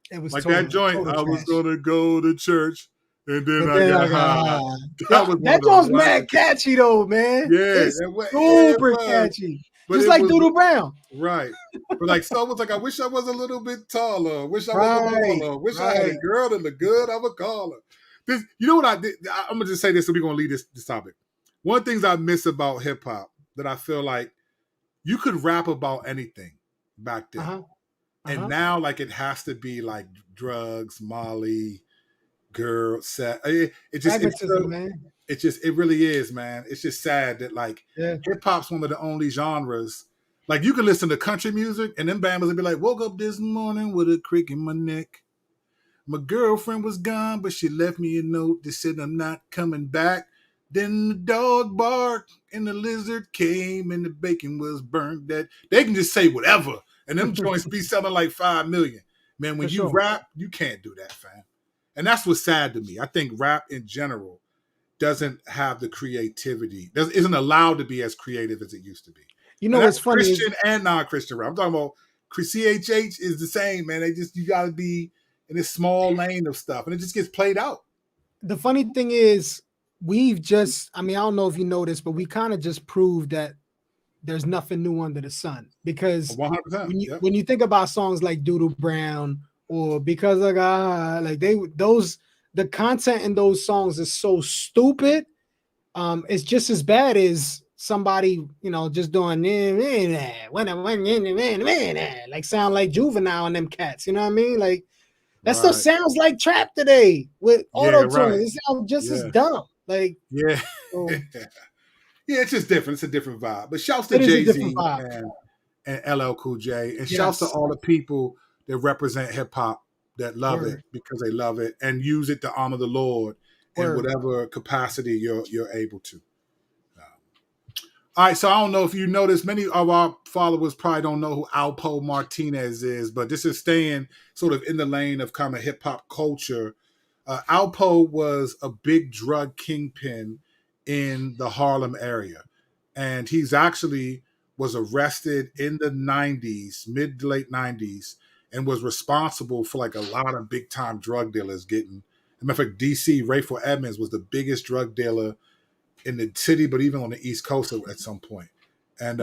It was like that joint. I was going to go to church. And then I got high. That was mad catchy though, man. Yeah, it's super catchy. But just like Doodoo Brown. Right. But like someone's like, I wish I was a little bit taller. Wish I was a taller. Wish I had a girl that looked good. I would call her. This, you know what I did? I'm gonna just say this, so we're gonna leave this topic. One of the things I miss about hip hop that I feel like you could rap about anything back then. And now like it has to be like drugs, Molly, girl, sad. It really is, man. It's just sad that like hip hop's one of the only genres. Like you can listen to country music and then bandits will be like, woke up this morning with a crick in my neck. My girlfriend was gone, but she left me a note that said I'm not coming back. Then the dog barked and the lizard came and the bacon was burnt. That they can just say whatever. And them joints be selling like 5 million. Man, when you rap, you can't do that, fam. And that's what's sad to me. I think rap in general doesn't have the creativity, isn't allowed to be as creative as it used to be. You know what's funny? Christian and non-Christian rap. I'm talking about CHH is the same, man. You got to be in this small lane of stuff, and it just gets played out. The funny thing is, I don't know if you noticed, but we kind of just proved that there's nothing new under the sun. Because 100%. When you think about songs like Doodle Brown or Because I Got, like the content in those songs is so stupid. It's just as bad as somebody, just doing like sound like Juvenile and them cats. You know what I mean? Like that stuff sounds like trap today with auto tune. It sounds just as dumb. Like it's just different. It's a different vibe. But shouts to Jay-Z and LL Cool J, and shouts to all the people that represent hip hop that love it because they love it and use it to honor the Lord in whatever capacity you're able to. All right, so I don't know if you noticed, many of our followers probably don't know who Alpo Martinez is, but this is staying sort of in the lane of kind of hip hop culture. Alpo was a big drug kingpin in the Harlem area, and he's actually was arrested in the 90s, mid to late 90s, and was responsible for like a lot of big time drug dealers getting. As a matter of fact, DC, Rayful Edmonds was the biggest drug dealer in the city, but even on the East Coast at some point. And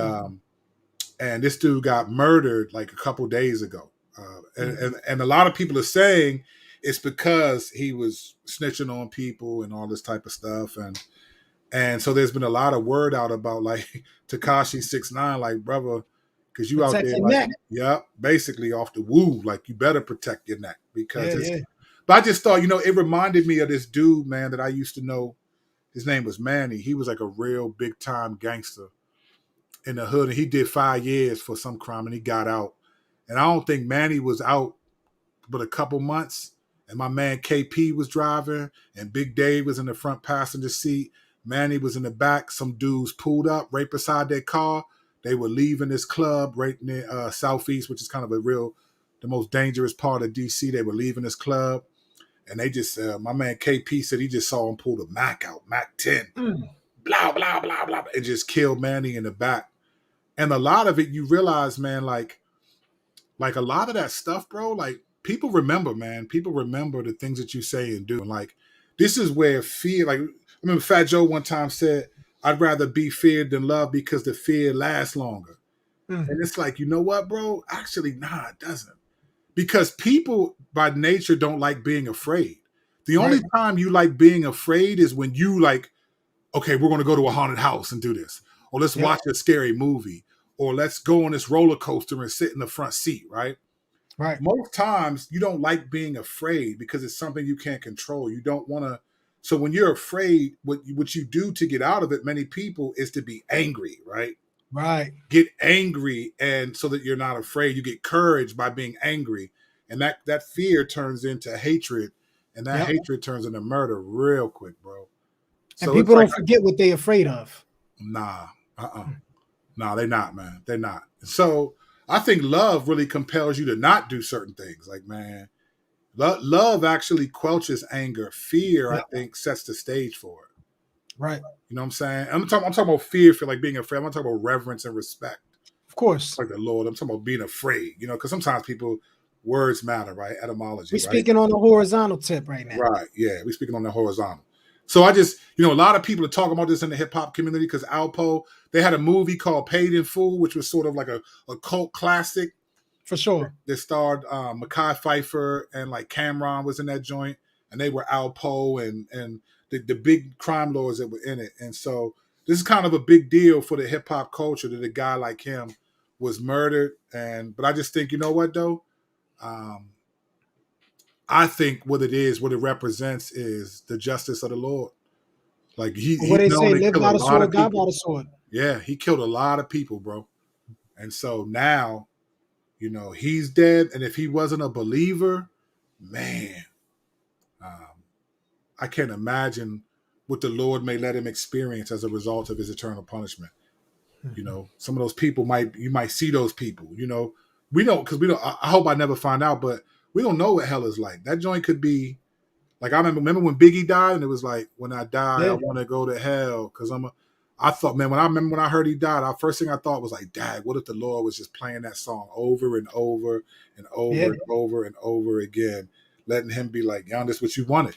this dude got murdered like a couple days ago. And a lot of people are saying it's because he was snitching on people and all this type of stuff. And so there's been a lot of word out about like Tekashi 6ix9ine, like, brother, because you out there like, basically off the woo, like you better protect your neck because But I just thought, it reminded me of this dude, man, that I used to know. His name was Manny. He was like a real big time gangster in the hood. And he did 5 years for some crime and he got out. And I don't think Manny was out but a couple months. And my man KP was driving and Big Dave was in the front passenger seat. Manny was in the back. Some dudes pulled up right beside their car. They were leaving this club right near Southeast, which is kind of the most dangerous part of DC. They were leaving this club. And they just, my man KP said he just saw him pull the Mac out, Mac 10, blah, blah, blah, blah, and just killed Manny in the back. And a lot of it, you realize, man, like a lot of that stuff, bro, like people remember, man. People remember the things that you say and do. And like, this is where fear, like, I remember Fat Joe one time said, I'd rather be feared than loved because the fear lasts longer. And it's like, you know what, bro? Actually, nah, it doesn't. Because people by nature don't like being afraid. The only time you like being afraid is when you like, okay, we're going to go to a haunted house and do this. Or let's watch a scary movie. Or let's go on this roller coaster and sit in the front seat, right? Right. Most times you don't like being afraid because it's something you can't control. You don't want to. So when you're afraid, what you do to get out of it, many people, is to be angry, right? Right. Get angry, and so that you're not afraid. You get courage by being angry. And that fear turns into hatred, and that hatred turns into murder real quick, bro. So and people don't forget what they're afraid of. Nah, Nah, they're not, man. They're not. So I think love really compels you to not do certain things. Like, man, love actually quelches anger. Fear, I think, sets the stage for it. Right. You know what I'm saying? I'm talking about fear for like being afraid. I'm not talking about reverence and respect. Of course. Like the Lord. I'm talking about being afraid, because sometimes words matter, right? Etymology. We're speaking on the horizontal tip right now. Right. Yeah. We're speaking on the horizontal. So I just, a lot of people are talking about this in the hip hop community because Alpo, they had a movie called Paid in Full, which was sort of like a cult classic. For sure. That starred Mekhi Phifer and like Cameron was in that joint, and they were Alpo and the big crime lords that were in it. And so this is kind of a big deal for the hip hop culture that a guy like him was murdered. But I just think, you know what though? I think what it represents is the justice of the Lord. Like what they say, live by the sword, die by the sword. Yeah, he killed a lot of people, bro. And so now, he's dead. And if he wasn't a believer, man, I can't imagine what the Lord may let him experience as a result of his eternal punishment. Some of those people you might see those people, we don't, because we don't, I hope I never find out, but we don't know what hell is like. That joint could be like, I remember when Biggie died and it was like, when I die, I want to go to hell. Cause I thought, man, when I heard he died, the first thing I thought was like, dad, what if the Lord was just playing that song over and over and over and over and over again, letting him be like, this is what you wanted,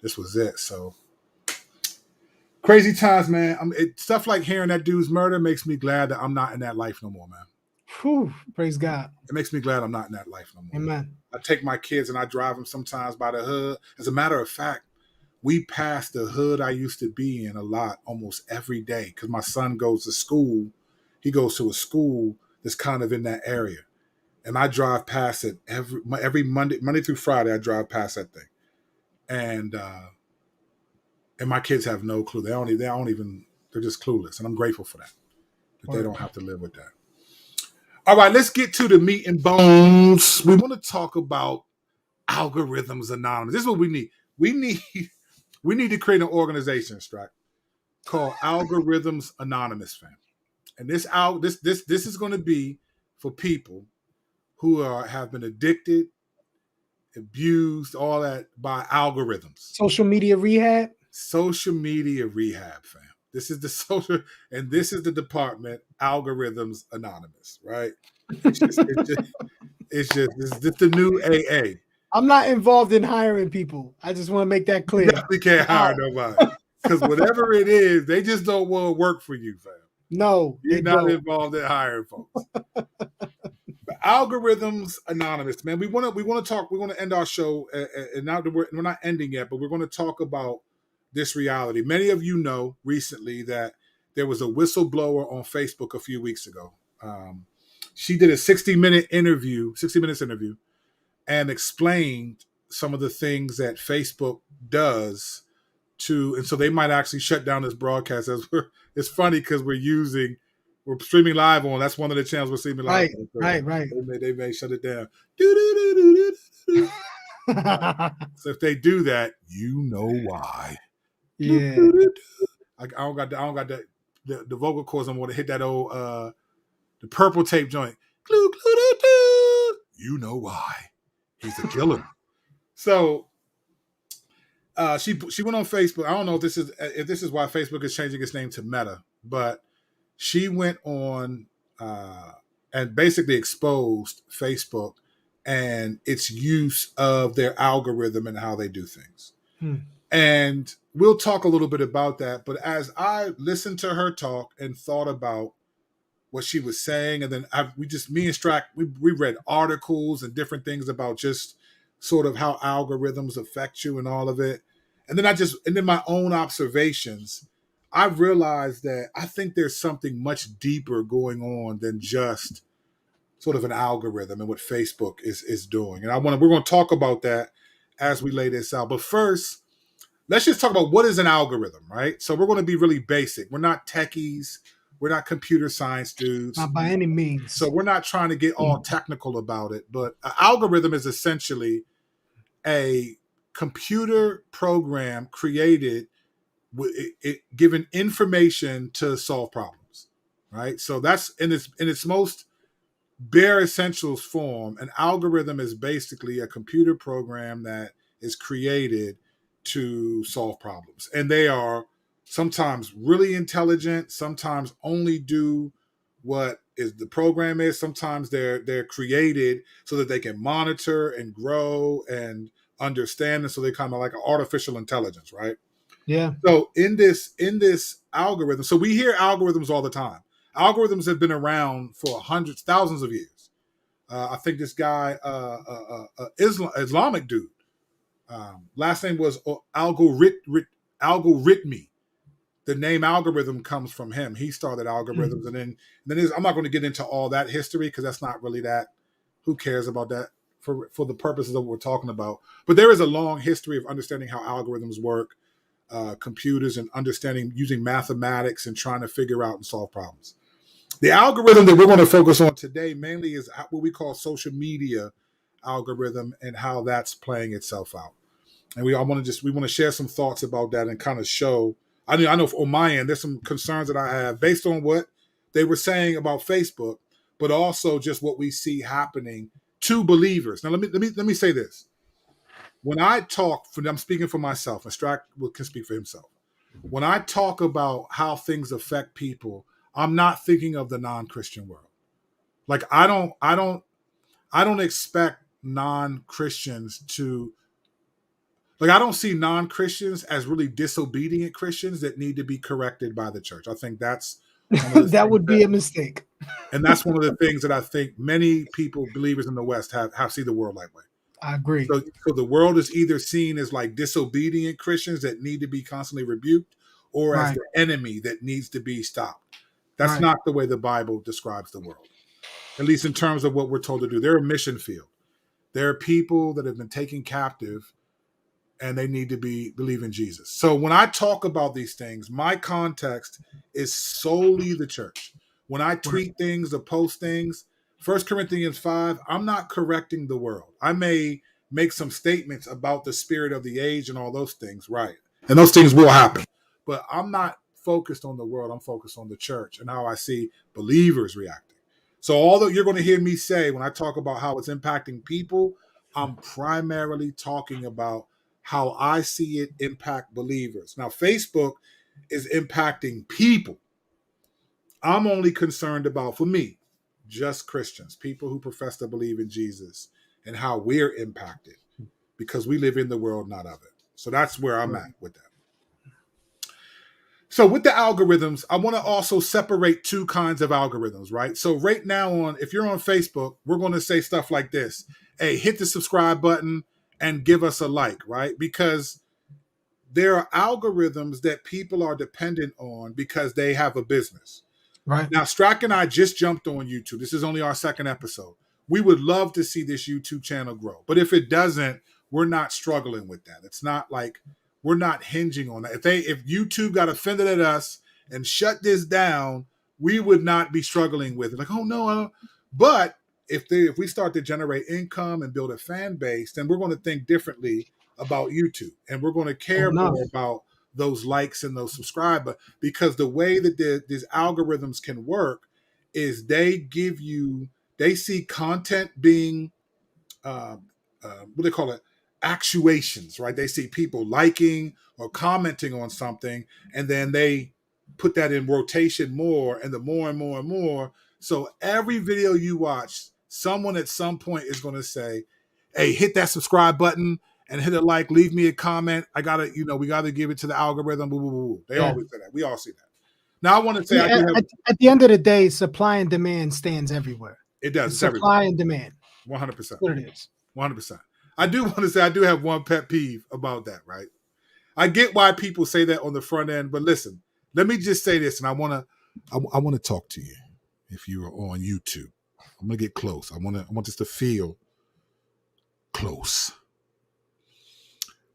this was it. So Crazy times, man. Stuff like hearing that dude's murder makes me glad that I'm not in that life no more, man. Whew, praise God. It makes me glad I'm not in that life no more. Amen. I take my kids and I drive them sometimes by the hood. As a matter of fact, we pass the hood I used to be in a lot, almost every day, because my son goes to school. He goes to a school that's kind of in that area, and I drive past it every Monday through Friday. I drive past that thing, and my kids have no clue. They don't even. They're just clueless, and I'm grateful for that. That they don't have to live with that. All right, let's get to the meat and bones. We want to talk about Algorithms Anonymous. This is what we need. We need to create an organization, Strack, called Algorithms Anonymous, fam. And this is going to be for people who have been addicted, abused, all that by algorithms. Social media rehab. Social media rehab, fam. This is the social, and this is the department, Algorithms Anonymous, right? It's just the new AA. I'm not involved in hiring people. I just want to make that clear. You can't hire nobody. Because whatever it is, they just don't want to work for you, fam. No, you're not involved in hiring folks. But Algorithms Anonymous, man. We want to talk. We want to end our show, and now we're not ending yet, but we're going to talk about this reality. Many of you know recently that there was a whistleblower on Facebook a few weeks ago. She did a 60-minute interview, and explained some of the things that Facebook does and so they might actually shut down this broadcast. It's funny because we're streaming live on. That's one of the channels we're streaming live on. Right. They may shut it down. So if they do that, you know why. Yeah. I don't got the vocal cords. I'm going to hit that old the purple tape joint. You know why. He's a killer. So she went on Facebook. I don't know if this is why Facebook is changing its name to Meta, but she went on and basically exposed Facebook and its use of their algorithm and how they do things. And we'll talk a little bit about that. But as I listened to her talk and thought about what she was saying, and then me and Strack, we read articles and different things about just sort of how algorithms affect you and all of it. And then my own observations, I realized that I think there's something much deeper going on than just sort of an algorithm and what Facebook is doing. And we're going to talk about that as we lay this out. But first, let's just talk about what is an algorithm, right? So we're going to be really basic. We're not techies. We're not computer science dudes. Not by any means. So we're not trying to get all technical about it. But an algorithm is essentially a computer program created given information to solve problems, right? So that's in its most bare essentials form. An algorithm is basically a computer program that is created to solve problems, and they are sometimes really intelligent, sometimes only do what is the program is. Sometimes they're created so that they can monitor and grow and understand, and so they're kind of like an artificial intelligence, right? Yeah. So in this algorithm, so we hear algorithms all the time. Algorithms have been around for hundreds, thousands of years. I think this guy, Islamic dude, last name was Algorithmi. The name algorithm comes from him. He started algorithms, and then I'm not going to get into all that history because that's not really that. Who cares about that for the purposes of what we're talking about? But there is a long history of understanding how algorithms work, computers, and understanding using mathematics and trying to figure out and solve problems. The algorithm that we're going to focus on today mainly is what we call social media algorithm and how that's playing itself out. And we want to share some thoughts about that and kind of show. I know on my end, there's some concerns that I have based on what they were saying about Facebook, but also just what we see happening to believers. Now, let me say this. When I talk, I'm speaking for myself, and Strack can speak for himself. When I talk about how things affect people, I'm not thinking of the non-Christian world. Like I don't expect non-Christians to. Like, I don't see non-Christians as really disobedient Christians that need to be corrected by the church. I think that's that would be a mistake. And that's one of the things that I think many people, believers in the West, have see the world that way. I agree. So the world is either seen as like disobedient Christians that need to be constantly rebuked, or as the enemy that needs to be stopped. That's not the way the Bible describes the world, at least in terms of what we're told to do. They're a mission field. There are people that have been taken captive, and they need to believe in Jesus. So when I talk about these things, my context is solely the church. When I tweet things or post things, 1 Corinthians 5, I'm not correcting the world. I may make some statements about the spirit of the age and all those things, right? And those things will happen. But I'm not focused on the world. I'm focused on the church and how I see believers reacting. So all that you're going to hear me say when I talk about how it's impacting people, I'm primarily talking about how I see it impact believers. Now, Facebook is impacting people. I'm only concerned about, for me, just Christians, people who profess to believe in Jesus, and how we're impacted because we live in the world, not of it. So that's where I'm at with that. So with the algorithms, I want to also separate two kinds of algorithms, right? So right now if you're on Facebook, we're going to say stuff like this. Hey, hit the subscribe button and give us a like, right? Because there are algorithms that people are dependent on because they have a business. Right. Now, Strack and I just jumped on YouTube. This is only our second episode. We would love to see this YouTube channel grow. But if it doesn't, we're not struggling with that. It's not like we're not hinging on that. If YouTube got offended at us and shut this down, we would not be struggling with it. Like, oh no, I don't. But if we start to generate income and build a fan base, then we're going to think differently about YouTube, and we're going to care more about those likes and those subscribe. But because the way that these algorithms can work is they see content being what do they call it? Actuations, right? They see people liking or commenting on something, and then they put that in rotation more, and the more and more and more. So every video you watch, someone at some point is going to say, hey, hit that subscribe button and hit a like, leave me a comment. We got to give it to the algorithm. Boo, boo, boo. They always say that. We all see that. Now I want to say, at the end of the day, supply and demand stands everywhere. It does. It's supply and demand. 100%. What it is. 100%. I do want to say I do have one pet peeve about that, right? I get why people say that on the front end, but listen, let me just say this, and I want to talk to you. If you are on YouTube, I'm gonna get close. I want this to feel close.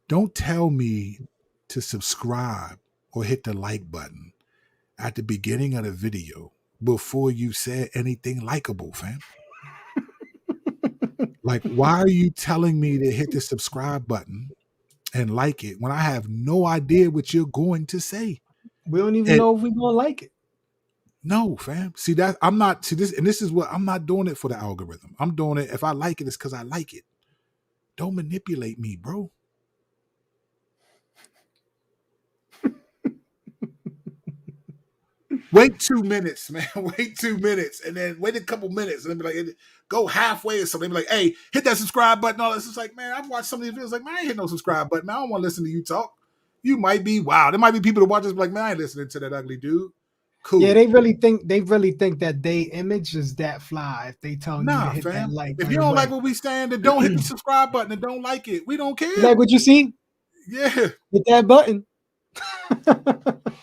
Don't tell me to subscribe or hit the like button at the beginning of the video before you said anything likable, fam. Like, why are you telling me to hit the subscribe button and like it when I have no idea what you're going to say? We don't even know if we're going to like it. No, fam. See that I'm not this is what I'm not doing it for the algorithm. I'm doing it. If I like it, it's because I like it. Don't manipulate me, bro. Wait 2 minutes, man. Wait 2 minutes, and then wait a couple minutes, and then be like, go halfway or something. Be like, hey, hit that subscribe button. All this is like, man, I've watched some of these videos. Like, man, I ain't hit no subscribe button. Man, I don't want to listen to you talk. You might be wow. There might be people that watch this like, man, I ain't listening to that ugly dude. Cool. Yeah, they really think that they image is that fly. If they tell you to hit that like, if you don't like what we saying, then don't hit the subscribe button and don't like it. We don't care. You like what you see? Yeah, hit that button.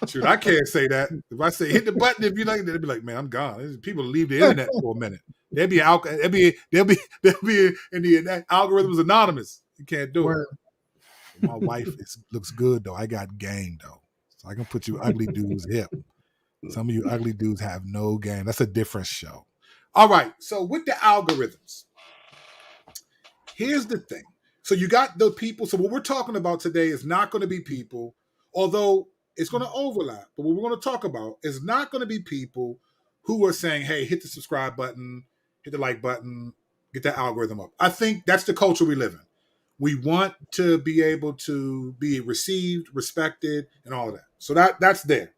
Shoot, I can't say that. If I say hit the button, if you like it, they'll be like, man, I'm gone. People leave the internet for a minute. They'll be in the algorithms anonymous. You can't do it. My wife looks good though. I got game though, so I can put you ugly dudes hip. Some of you ugly dudes have no game. That's a different show. All right. So with the algorithms, here's the thing. So you got the people. So what we're talking about today is not going to be people, although it's going to overlap. But what we're going to talk about is not going to be people who are saying, hey, hit the subscribe button, hit the like button, get that algorithm up. I think that's the culture we live in. We want to be able to be received, respected, and all of that. So that's there.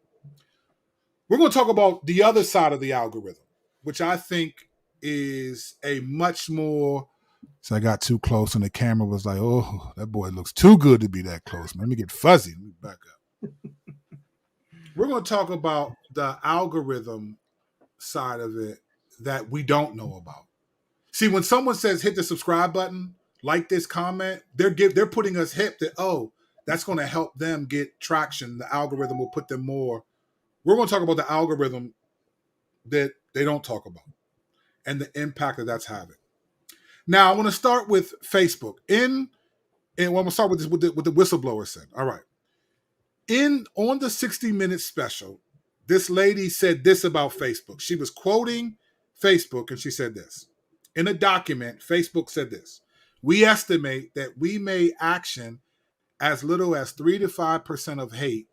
We're going to talk about the other side of the algorithm, which I think is a much more So I got too close, and the camera was like, "Oh, that boy looks too good to be that close, man. Let me get fuzzy. Let me back up." We're going to talk about the algorithm side of it that we don't know about. See, when someone says hit the subscribe button, like this comment, they're putting us hip that, oh, that's going to help them get traction. The algorithm will put them more. We're going to talk about the algorithm that they don't talk about and the impact that that's having. Now, I want to start with Facebook. And I'm going to start with this with the whistleblower said. All right. On the 60-minute special, this lady said this about Facebook. She was quoting Facebook, and she said this. In a document, Facebook said this. We estimate that we may action as little as 3 to 5% of hate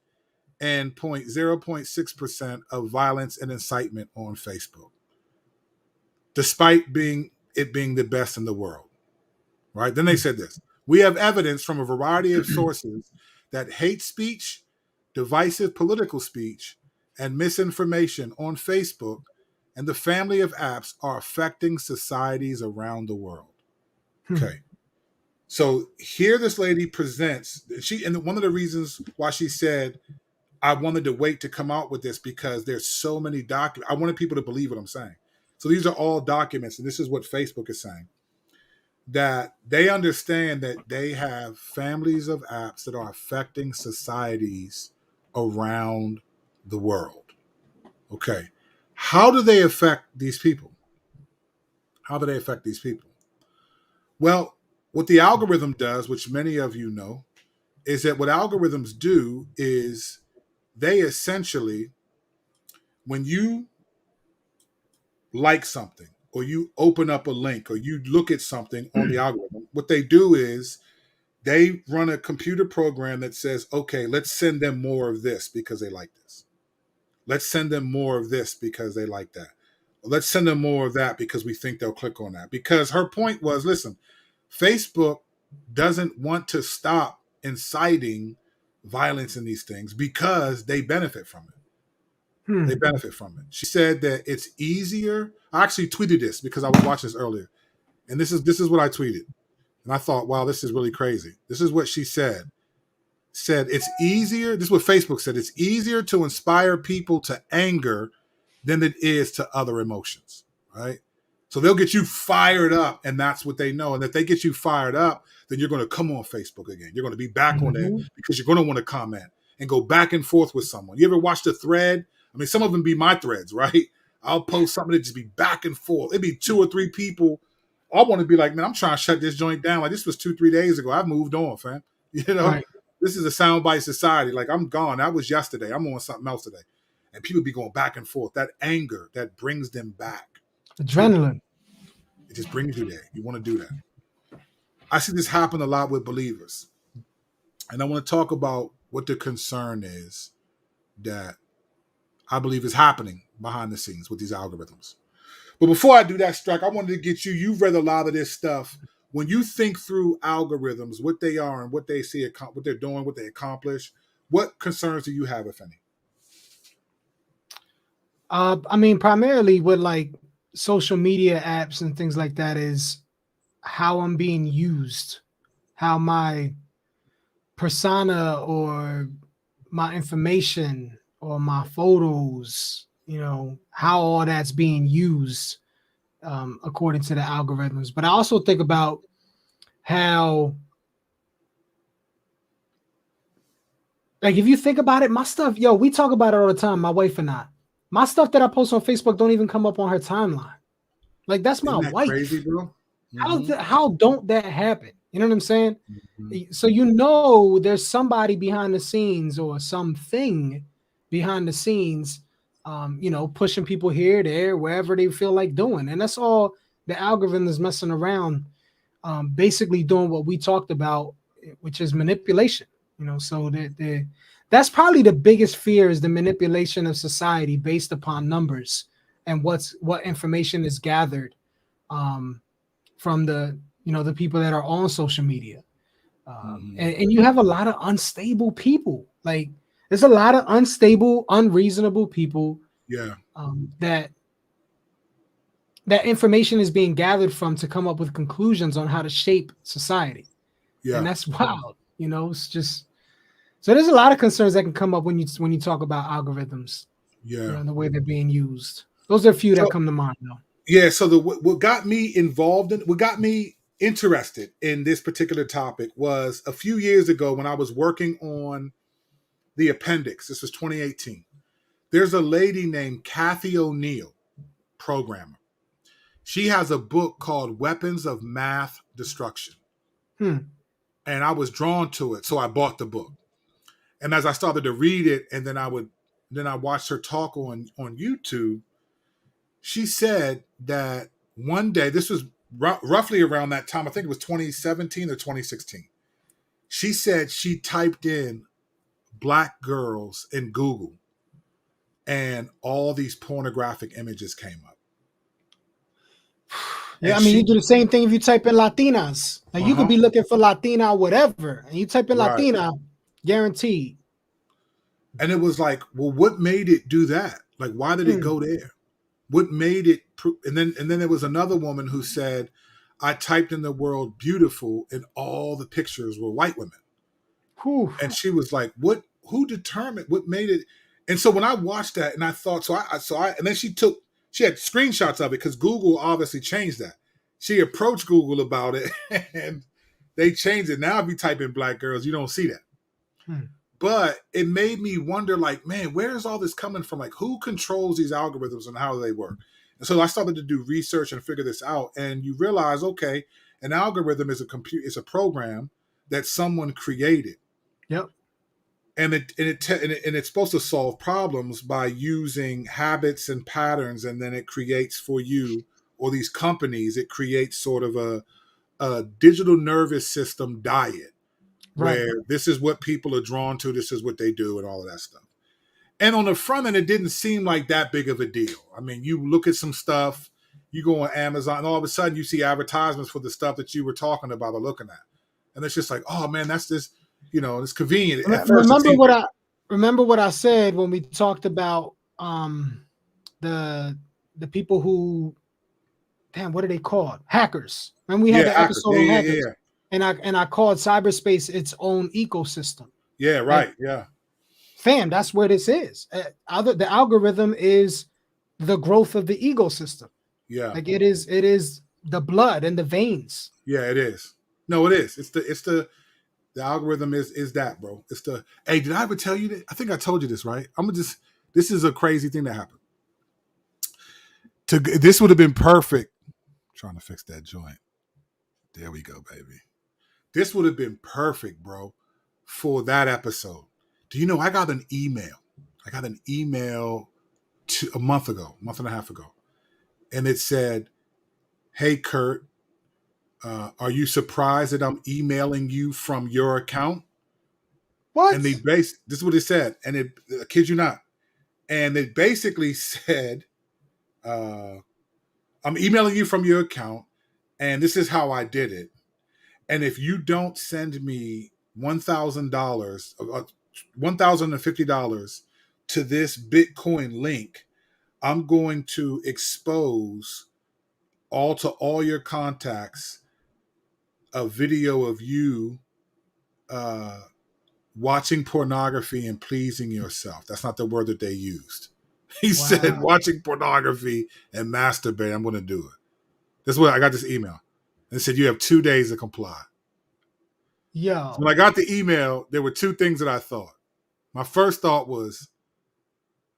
and 0.6% of violence and incitement on Facebook, despite it being the best in the world. Right? Then they said this. We have evidence from a variety of sources that hate speech, divisive political speech, and misinformation on Facebook and the family of apps are affecting societies around the world. Okay. So here this lady presents, and one of the reasons why she said, I wanted to wait to come out with this because there's so many documents. I wanted people to believe what I'm saying. So these are all documents, and this is what Facebook is saying. That they understand that they have families of apps that are affecting societies around the world. Okay. How do they affect these people? How do they affect these people? Well, what the algorithm does, which many of you know, is that what algorithms do is they essentially, when you like something or you open up a link or you look at something on the algorithm, what they do is they run a computer program that says, okay, let's send them more of this because they like this. Let's send them more of this because they like that. Let's send them more of that because we think they'll click on that. Because her point was, listen, Facebook doesn't want to stop inciting violence in these things because they benefit from it. They benefit from it. She said that it's easier. I actually tweeted this because I was watching this earlier. And this is what I tweeted. And I thought, wow, this is really crazy. This is what she said. Said it's easier. This is what Facebook said. It's easier to inspire people to anger than it is to other emotions, right? So they'll get you fired up, and that's what they know. And if they get you fired up, then you're going to come on Facebook again. You're going to be back on there because you're going to want to comment and go back and forth with someone. You ever watched a thread? I mean, some of them be my threads, right? I'll post something that just be back and forth. It'd be 2 or 3 people. I want to be like, man, I'm trying to shut this joint down. Like, this was 2-3 days ago. I've moved on, fam. You know, right. This is a soundbite society. Like, I'm gone. That was yesterday. I'm on something else today. And people be going back and forth. That anger, that brings them back. Adrenaline. It just brings you there. You want to do that. I see this happen a lot with believers. And I want to talk about what the concern is that I believe is happening behind the scenes with these algorithms. But before I do that, Strike, I wanted to get you. You've read a lot of this stuff. When you think through algorithms, what they are and what they see, what they're doing, what they accomplish, what concerns do you have, if any? I mean, primarily with like social media apps and things like that is how I'm being used, how my persona or my information or my photos, you know, how all that's being used according to the algorithms. But I also think about how, like, if you think about it, my stuff, we talk about it all the time, my wife and I. My stuff that I post on Facebook don't even come up on her timeline. Like, that's my wife. Crazy, bro. How don't that happen? You know what I'm saying? So there's somebody behind the scenes or something behind the scenes, pushing people here, there, wherever they feel like doing. And that's all the algorithm is messing around, basically doing what we talked about, which is manipulation. So that's probably the biggest fear is the manipulation of society based upon numbers and what information is gathered from the people that are on social media. And you have a lot of unstable people. Like, there's a lot of unstable, unreasonable people. Yeah. That that information is being gathered from to come up with conclusions on how to shape society. Yeah. And that's wild. You know, it's just so there's a lot of concerns that can come up when you talk about algorithms. Yeah. You know, the way they're being used. Those are a few that come to mind though. Yeah. So what got me involved in, what got me interested in this particular topic was a few years ago when I was working on the appendix. This was 2018. There's a lady named Kathy O'Neill, programmer. She has a book called Weapons of Math Destruction. And I was drawn to it, so I bought the book. And as I started to read it, and then I watched her talk on YouTube, she said that one day, this was roughly around that time, I think it was 2017 or 2016. She said she typed in black girls in Google and all these pornographic images came up. Yeah, I mean, you do the same thing if you type in Latinas. Like you could be looking for Latina, whatever, and you type in Latina, guaranteed. And it was like, well, what made it do that? Like, why did it go there? What made it? And then there was another woman who said, I typed in the word beautiful, and all the pictures were white women. Whew. And she was like, what? Who determined what made it? And so when I watched that, and I thought, and then she had screenshots of it because Google obviously changed that. She approached Google about it and they changed it. Now if you type in black girls, you don't see that. But it made me wonder, like, man, where is all this coming from? Like, who controls these algorithms and how they work? And so I started to do research and figure this out. And you realize, okay, an algorithm is it's a program that someone created. Yep. And it's supposed to solve problems by using habits and patterns, and then it creates for you or these companies. It creates sort of a digital nervous system diet, where this is what people are drawn to, this is what they do, and all of that stuff. And on the front end, it didn't seem like that big of a deal. I mean, you look at some stuff, you go on Amazon, and all of a sudden you see advertisements for the stuff that you were talking about or looking at, and it's just like, oh man, that's this. You know, it's convenient. Remember what I said when we talked about the people who, damn, what are they called? Hackers. When we had the episode on hackers, and I called cyberspace its own ecosystem. Yeah, right. And, yeah, fam, that's where this is. The algorithm is the growth of the ecosystem. Yeah, like it is the blood and the veins. Yeah, it is. No, it is. It's the algorithm is that, bro. It's the, hey, did I ever tell you that? I think I told you this, right? This is a crazy thing that happened. This would have been perfect. I'm trying to fix that joint. There we go, baby. This would have been perfect, bro, for that episode. Do you know, I got an email. A month and a half ago. And it said, hey, Kurt, are you surprised that I'm emailing you from your account? What? And this is what it said. And I kid you not. And it basically said, I'm emailing you from your account, and this is how I did it. And if you don't send me $1,000, $1,050 to this Bitcoin link, I'm going to expose to all your contacts a video of you watching pornography and pleasing yourself. That's not the word that they used. He said watching pornography and masturbate. I'm going to do it. That's what I got this email. And it said you have 2 days to comply. Yeah. So when I got the email, there were two things that I thought. My first thought was,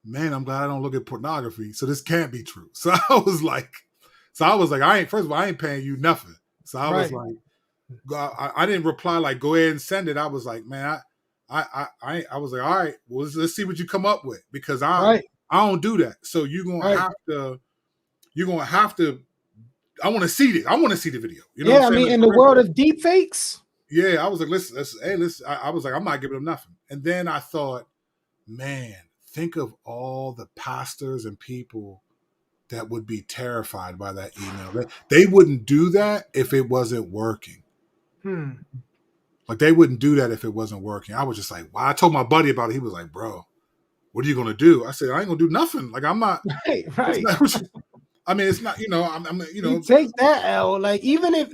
man, I'm glad I don't look at pornography, so this can't be true. So I was like, first of all, I ain't paying you nothing. So I was like, I didn't reply like, go ahead and send it. I was like, man, I was like, all right, well, let's see what you come up with, because I don't do that. So you're gonna have to. I want to see it. I want to see the video. You know yeah, I mean, in the world of deep fakes. Yeah, I was like, listen. I was like, I'm not giving them nothing. And then I thought, man, think of all the pastors and people that would be terrified by that email. They wouldn't do that if it wasn't working. Like, they wouldn't do that if it wasn't working. I was just like, wow. I told my buddy about it. He was like, bro, what are you going to do? I said, I ain't going to do nothing. Like, I'm not. Right. I mean, it's not, I'm You take that L. Like, even if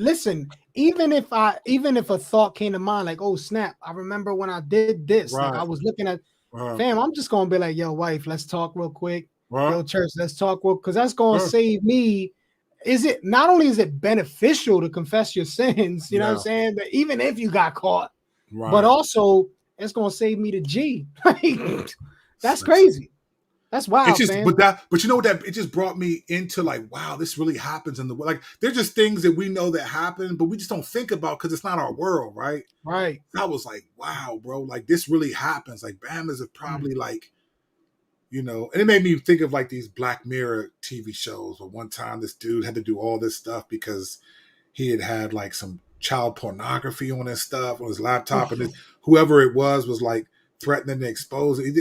a thought came to mind, like, oh snap, I remember when I did this. Like, I was looking at fam, I'm just gonna be like, yo, wife, let's talk real quick. Yo, church, let's talk real, because that's gonna save me. Is it not only is it beneficial to confess your sins, you know what I'm saying? But even if you got caught, but also it's gonna save me the G. Like, that's crazy. That's wild, it's just, man. But you know that it just brought me into like, wow, this really happens in the world. Like, they're just things that we know that happen, but we just don't think about because it's not our world, right? Right. I was like, wow, bro, like this really happens. Like, Bamas are probably like, and it made me think of like these Black Mirror TV shows where one time this dude had to do all this stuff because he had like some child pornography on his stuff on his laptop, and whoever it was like threatening to expose it.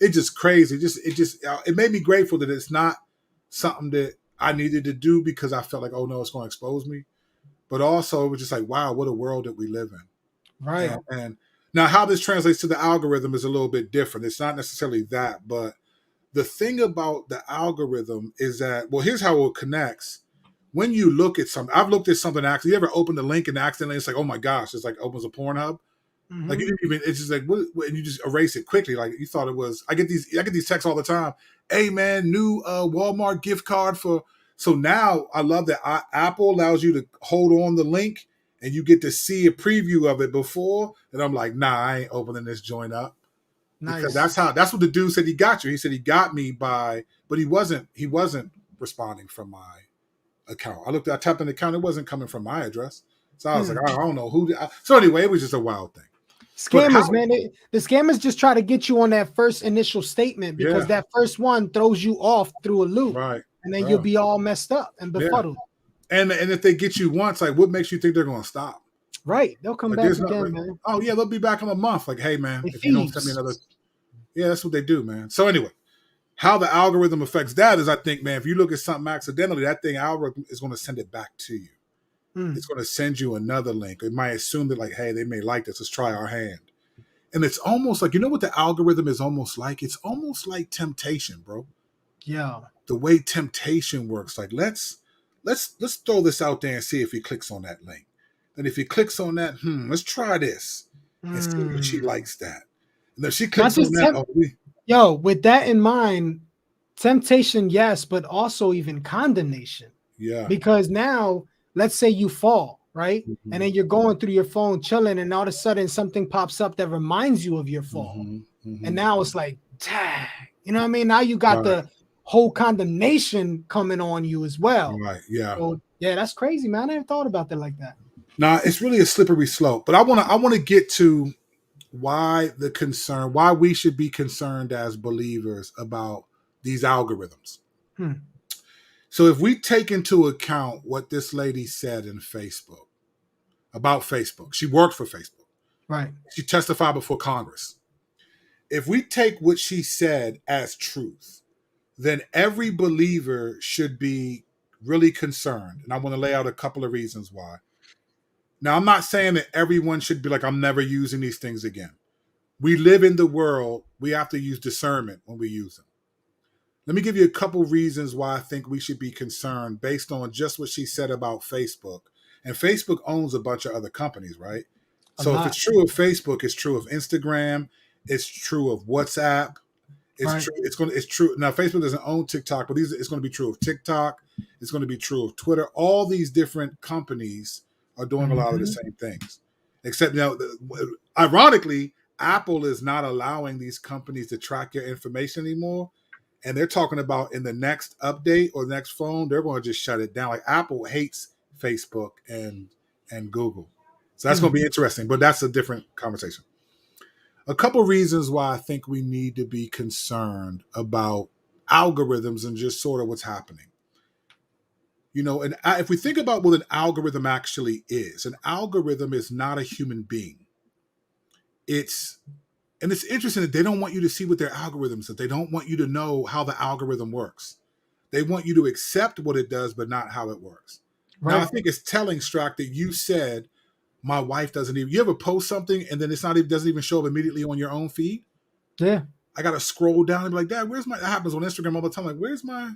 It just crazy. It made me grateful that it's not something that I needed to do because I felt like, oh no, it's going to expose me. But also it was just like, wow, what a world that we live in. Right. And now how this translates to the algorithm is a little bit different. It's not necessarily that, but the thing about the algorithm is that, well, here's how it connects. When you look at something, I've looked at something accidentally. You ever open the link and accidentally it's like, oh my gosh, it's like opens a Pornhub. Mm-hmm. Like, you didn't even, it's just like, what, and you just erase it quickly. Like, you thought it was, I get these texts all the time. Hey man, new Walmart gift card for, so now I love that Apple allows you to hold on the link and you get to see a preview of it before. And I'm like, nah, I ain't opening this joint up. Nice. Because that's what the dude said he got you. He said he got me by, but he wasn't responding from my account. I tapped in the account, it wasn't coming from my address. So I was like, I don't know who. So anyway, it was just a wild thing. Scammers, man. The scammers just try to get you on that first initial statement because that first one throws you off through a loop. Right. And then you'll be all messed up and befuddled. Yeah. And if they get you once, like, what makes you think they're going to stop? Right. They'll come back again, man. Oh, yeah, they'll be back in a month. Like, hey, man, if you don't send me another. Yeah, that's what they do, man. So anyway, how the algorithm affects that is, I think, man, if you look at something accidentally, that algorithm is going to send it back to you. It's going to send you another link. It might assume that, like, hey, they may like this. Let's try our hand. And it's almost like, what the algorithm is almost like? It's almost like temptation, bro. Yeah. The way temptation works. Like, let's throw this out there and see if he clicks on that link. And if he clicks on that, let's try this and see if she likes that. And if she clicks on that, with that in mind, temptation, yes, but also even condemnation. Yeah. Because now, let's say you fall, right? Mm-hmm. And then you're going through your phone chilling, and all of a sudden something pops up that reminds you of your fall. Mm-hmm. Mm-hmm. And now it's like, tag. You know what I mean? Now you got the whole condemnation coming on you as well. Right. Yeah. So, yeah, that's crazy, man. I never thought about that like that. Nah, it's really a slippery slope. But I want to get to why we should be concerned as believers about these algorithms. So if we take into account what this lady said in Facebook about Facebook, she worked for Facebook. Right. She testified before Congress. If we take what she said as truth, then every believer should be really concerned. And I want to lay out a couple of reasons why. Now, I'm not saying that everyone should be like, I'm never using these things again. We live in the world. We have to use discernment when we use them. Let me give you a couple reasons why I think we should be concerned based on just what she said about Facebook. And Facebook owns a bunch of other companies, right? So if it's true of Facebook, it's true of Instagram. It's true of WhatsApp. It's true. Now, Facebook doesn't own TikTok, but it's going to be true of TikTok. It's going to be true of Twitter. All these different companies are doing a lot of the same things. Except now, ironically, Apple is not allowing these companies to track your information anymore. And they're talking about in the next update or the next phone, they're going to just shut it down. Like, Apple hates Facebook and Google. So that's going to be interesting, but that's a different conversation. A couple reasons why I think we need to be concerned about algorithms and just sort of what's happening. And if we think about what an algorithm actually is, an algorithm is not a human being. It's interesting that they don't want you to see what their algorithm says. They don't want you to know how the algorithm works. They want you to accept what it does, but not how it works. Right. Now, I think it's telling, Strack, that you said, my wife doesn't even, you ever post something and then doesn't even show up immediately on your own feed? Yeah. I got to scroll down and be like, Dad, that happens on Instagram all the time. Like, where's my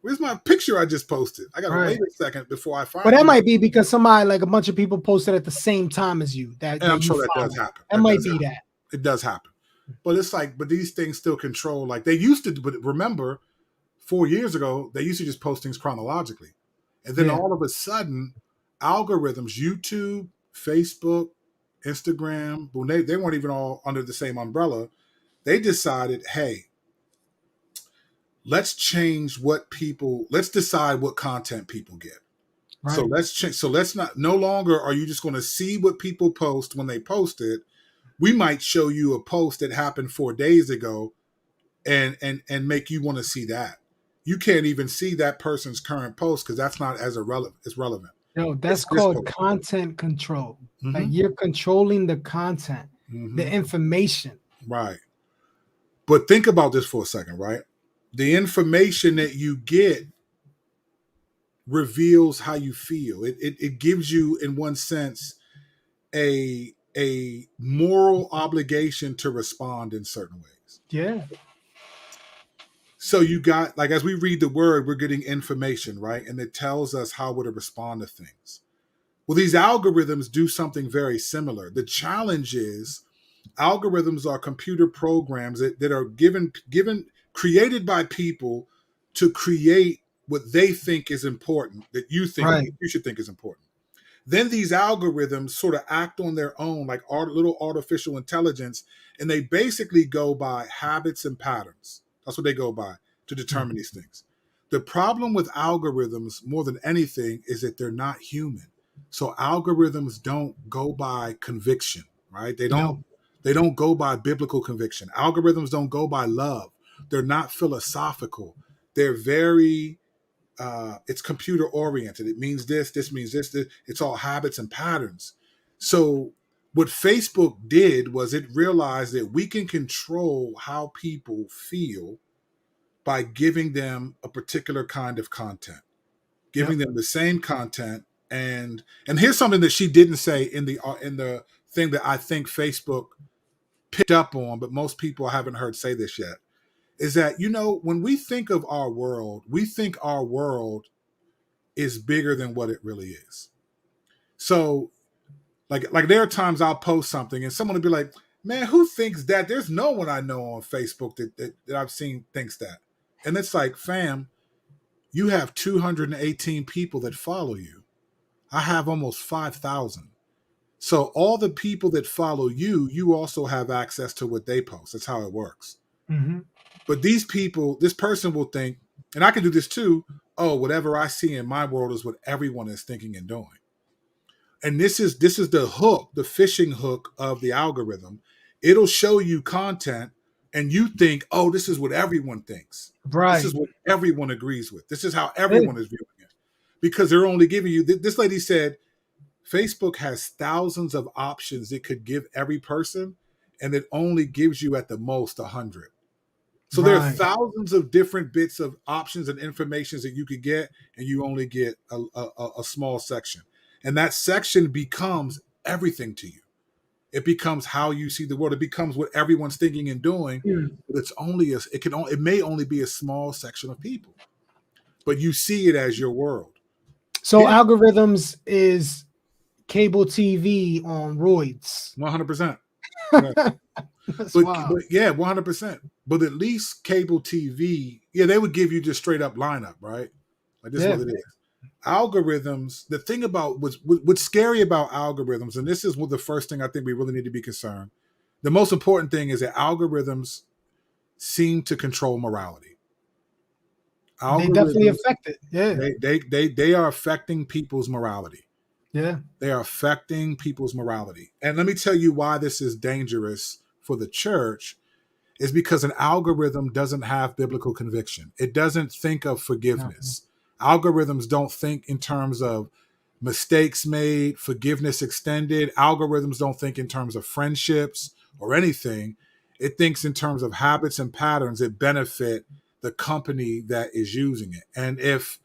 Where's my picture I just posted? I gotta wait a second before I find it. But that might be because somebody, like a bunch of people posted at the same time as you. And I'm sure that does happen. That might be that. It does happen. But it's like, but these things still control, like they used to, but remember 4 years ago, they used to just post things chronologically. And then all of a sudden, algorithms, YouTube, Facebook, Instagram, they weren't even all under the same umbrella. They decided, hey, let's change let's decide what content people get. Right. So let's change. So let's no longer are you just going to see what people post when they post it. We might show you a post that happened 4 days ago and make you want to see that. You can't even see that person's current post because that's not as relevant. No, that's called content control. Mm-hmm. Like you're controlling the content, the information. Right. But think about this for a second, right? The information that you get reveals how you feel. It gives you, in one sense, a moral obligation to respond in certain ways. Yeah. So you got, like, as we read the word, we're getting information, right? And it tells us how we're to respond to things. Well, these algorithms do something very similar. The challenge is algorithms are computer programs that are created by people to create what they think is important, that you think you should think is important. Then these algorithms sort of act on their own, like little artificial intelligence, and they basically go by habits and patterns. That's what they go by to determine these things. The problem with algorithms, more than anything, is that they're not human. So algorithms don't go by conviction, right? They don't go by biblical conviction. Algorithms don't go by love. They're not philosophical. They're very it's computer oriented. It means this means this. It's all habits and patterns. So what Facebook did was it realized that we can control how people feel by giving them a particular kind of content, giving them the same content. And here's something that she didn't say in the thing that I think Facebook picked up on, but most people I haven't heard say this yet, is that, when we think of our world, we think our world is bigger than what it really is. So like there are times I'll post something and someone will be like, man, who thinks that? There's no one I know on Facebook that I've seen thinks that. And it's like, fam, you have 218 people that follow you. I have almost 5,000. So all the people that follow you, you also have access to what they post. That's how it works. Mm-hmm. But this person will think, and I can do this too, oh, whatever I see in my world is what everyone is thinking and doing. And this is the hook, the fishing hook of the algorithm. It'll show you content and you think, oh, this is what everyone thinks. Right. This is what everyone agrees with. This is how everyone is viewing it. Because they're only giving you, this lady said, Facebook has thousands of options it could give every person, and it only gives you at the most 100. So there are thousands of different bits of options and information that you could get, and you only get a small section. And that section becomes everything to you. It becomes how you see the world. It becomes what everyone's thinking and doing. But it may only be a small section of people, but you see it as your world. So algorithms is cable TV on roids. 100%. But yeah, 100%. But at least cable TV, they would give you just straight up lineup, right? Like this is what it is. Algorithms, the thing about what's scary about algorithms, and this is the first thing I think we really need to be concerned. The most important thing is that algorithms seem to control morality. They definitely affect it. Yeah. They are affecting people's morality. Yeah. They are affecting people's morality. And let me tell you why this is dangerous for the church is because an algorithm doesn't have biblical conviction. It doesn't think of forgiveness. Algorithms don't think in terms of mistakes made, forgiveness extended. Algorithms don't think in terms of friendships or anything. It thinks in terms of habits and patterns that benefit the company that is using it. And if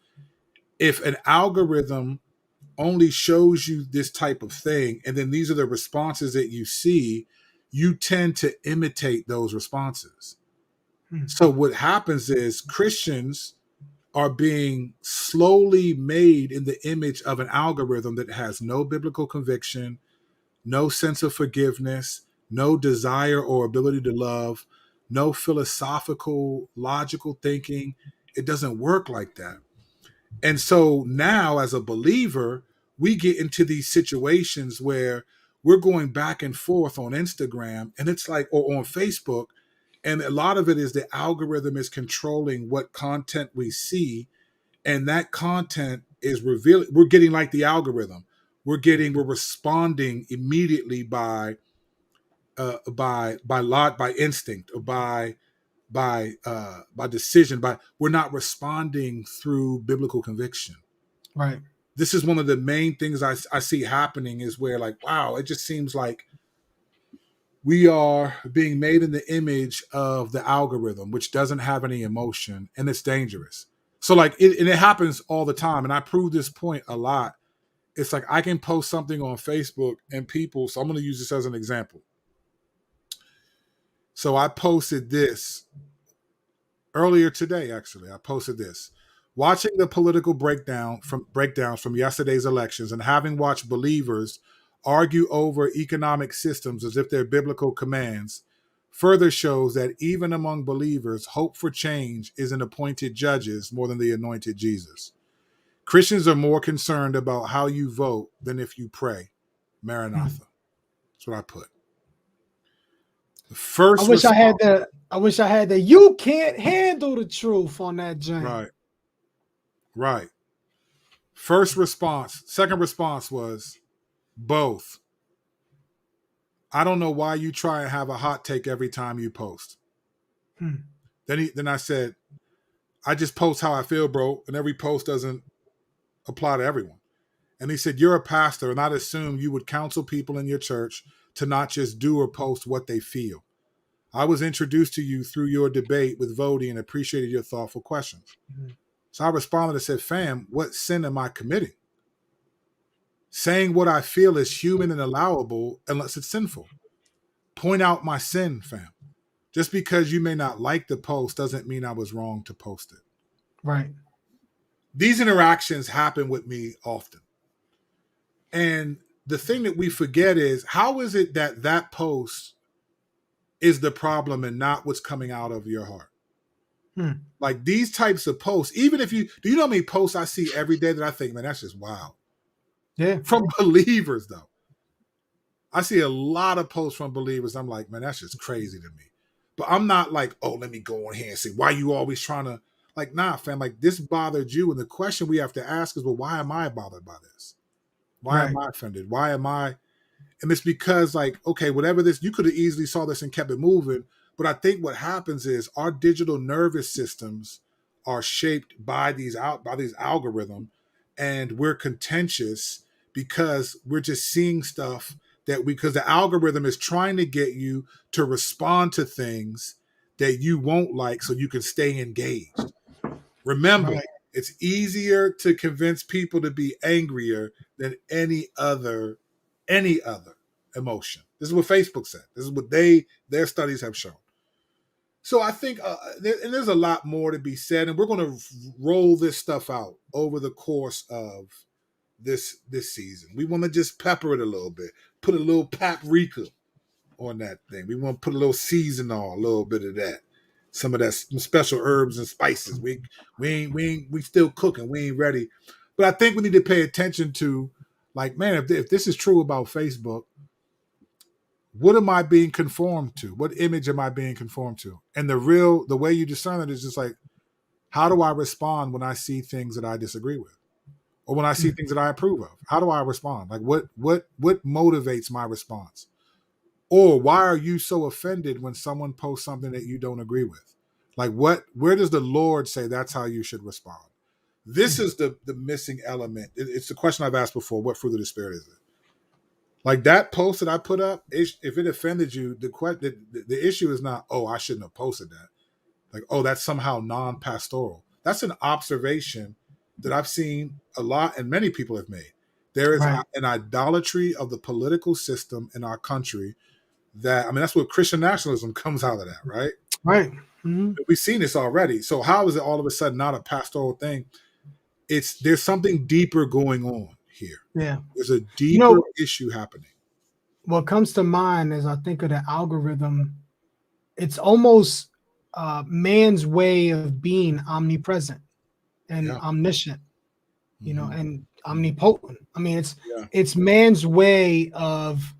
an algorithm only shows you this type of thing, and then these are the responses that you see, you tend to imitate those responses. So what happens is Christians are being slowly made in the image of an algorithm that has no biblical conviction, no sense of forgiveness, no desire or ability to love, no philosophical, logical thinking. It doesn't work like that. And so now, as a believer, we get into these situations where we're going back and forth on Instagram, and it's like, or on Facebook, and a lot of it is the algorithm is controlling what content we see, and that content is revealing. We're getting like the algorithm. We're responding immediately by instinct, or by decision. We're not responding through biblical conviction. Right. This is one of the main things I see happening, is where, like, wow, it just seems like we are being made in the image of the algorithm, which doesn't have any emotion, and it's dangerous. So like and it happens all the time, and I prove this point a lot. It's like I can post something on Facebook and people, so I'm going to use this as an example. So I posted this earlier today, actually. I posted this. Watching the political breakdowns from yesterday's elections, and having watched believers argue over economic systems as if they're biblical commands, further shows that even among believers, hope for change is in appointed judges more than the anointed Jesus. Christians are more concerned about how you vote than if you pray. Maranatha. That's what I put. The first I wish I had the you can't handle the truth on that joint. Right. First response. Second response was both. I don't know why you try and have a hot take every time you post. Then I said, I just post how I feel, bro, and every post doesn't apply to everyone. And he said, you're a pastor, and I'd assume you would counsel people in your church to not just do or post what they feel. I was introduced to you through your debate with Vody and appreciated your thoughtful questions. So I responded and said, fam, what sin am I committing? Saying what I feel is human and allowable unless it's sinful. Point out my sin, fam. Just because you may not like the post doesn't mean I was wrong to post it. Right. These interactions happen with me often. And the thing that we forget is, how is it that that post is the problem and not what's coming out of your heart? Like these types of posts, even if do you know how many posts I see every day that I think, man, that's just wild. Yeah. From believers, though. I see a lot of posts from believers. I'm like, man, that's just crazy to me. But I'm not like, oh, let me go on here and say, why you always trying to, like, nah, fam, like this bothered you. And the question we have to ask is, well, why am I bothered by this? Why am I offended? Why am I? And it's because, like, okay, whatever this, you could have easily saw this and kept it moving. But I think what happens is our digital nervous systems are shaped by these algorithms, and we're contentious because we're just seeing stuff because the algorithm is trying to get you to respond to things that you won't like so you can stay engaged. Remember, it's easier to convince people to be angrier than any other emotion. This is what Facebook said. This is what their studies have shown. So I think, and there's a lot more to be said, and we're going to roll this stuff out over the course of this season. We want to just pepper it a little bit, put a little paprika on that thing. We want to put a little seasoning, a little bit of that, some of that, some special herbs and spices. We still cooking. We ain't ready, but I think we need to pay attention to, like, man, if this is true about Facebook, what am I being conformed to? What image am I being conformed to? And the way you discern it is just like, how do I respond when I see things that I disagree with? Or when I see things that I approve of? How do I respond? Like, what motivates my response? Or why are you so offended when someone posts something that you don't agree with? Like, where does the Lord say that's how you should respond? This is the missing element. It's the question I've asked before. What fruit of the Spirit is it? Like that post that I put up, if it offended you, the issue is not, oh, I shouldn't have posted that. Like, oh, that's somehow non-pastoral. That's an observation that I've seen a lot and many people have made. There is an idolatry of the political system in our country that, I mean, that's what Christian nationalism comes out of that, right? Right. Mhm. We've seen this already. So how is it all of a sudden not a pastoral thing? There's something deeper going on here. Yeah. There's a You deeper know, issue happening. what comes to mind as I think of the algorithm, it's almost man's way of being omnipresent and Yeah. omniscient, you know, Mhm. and omnipotent. I mean, Yeah. it's man's way of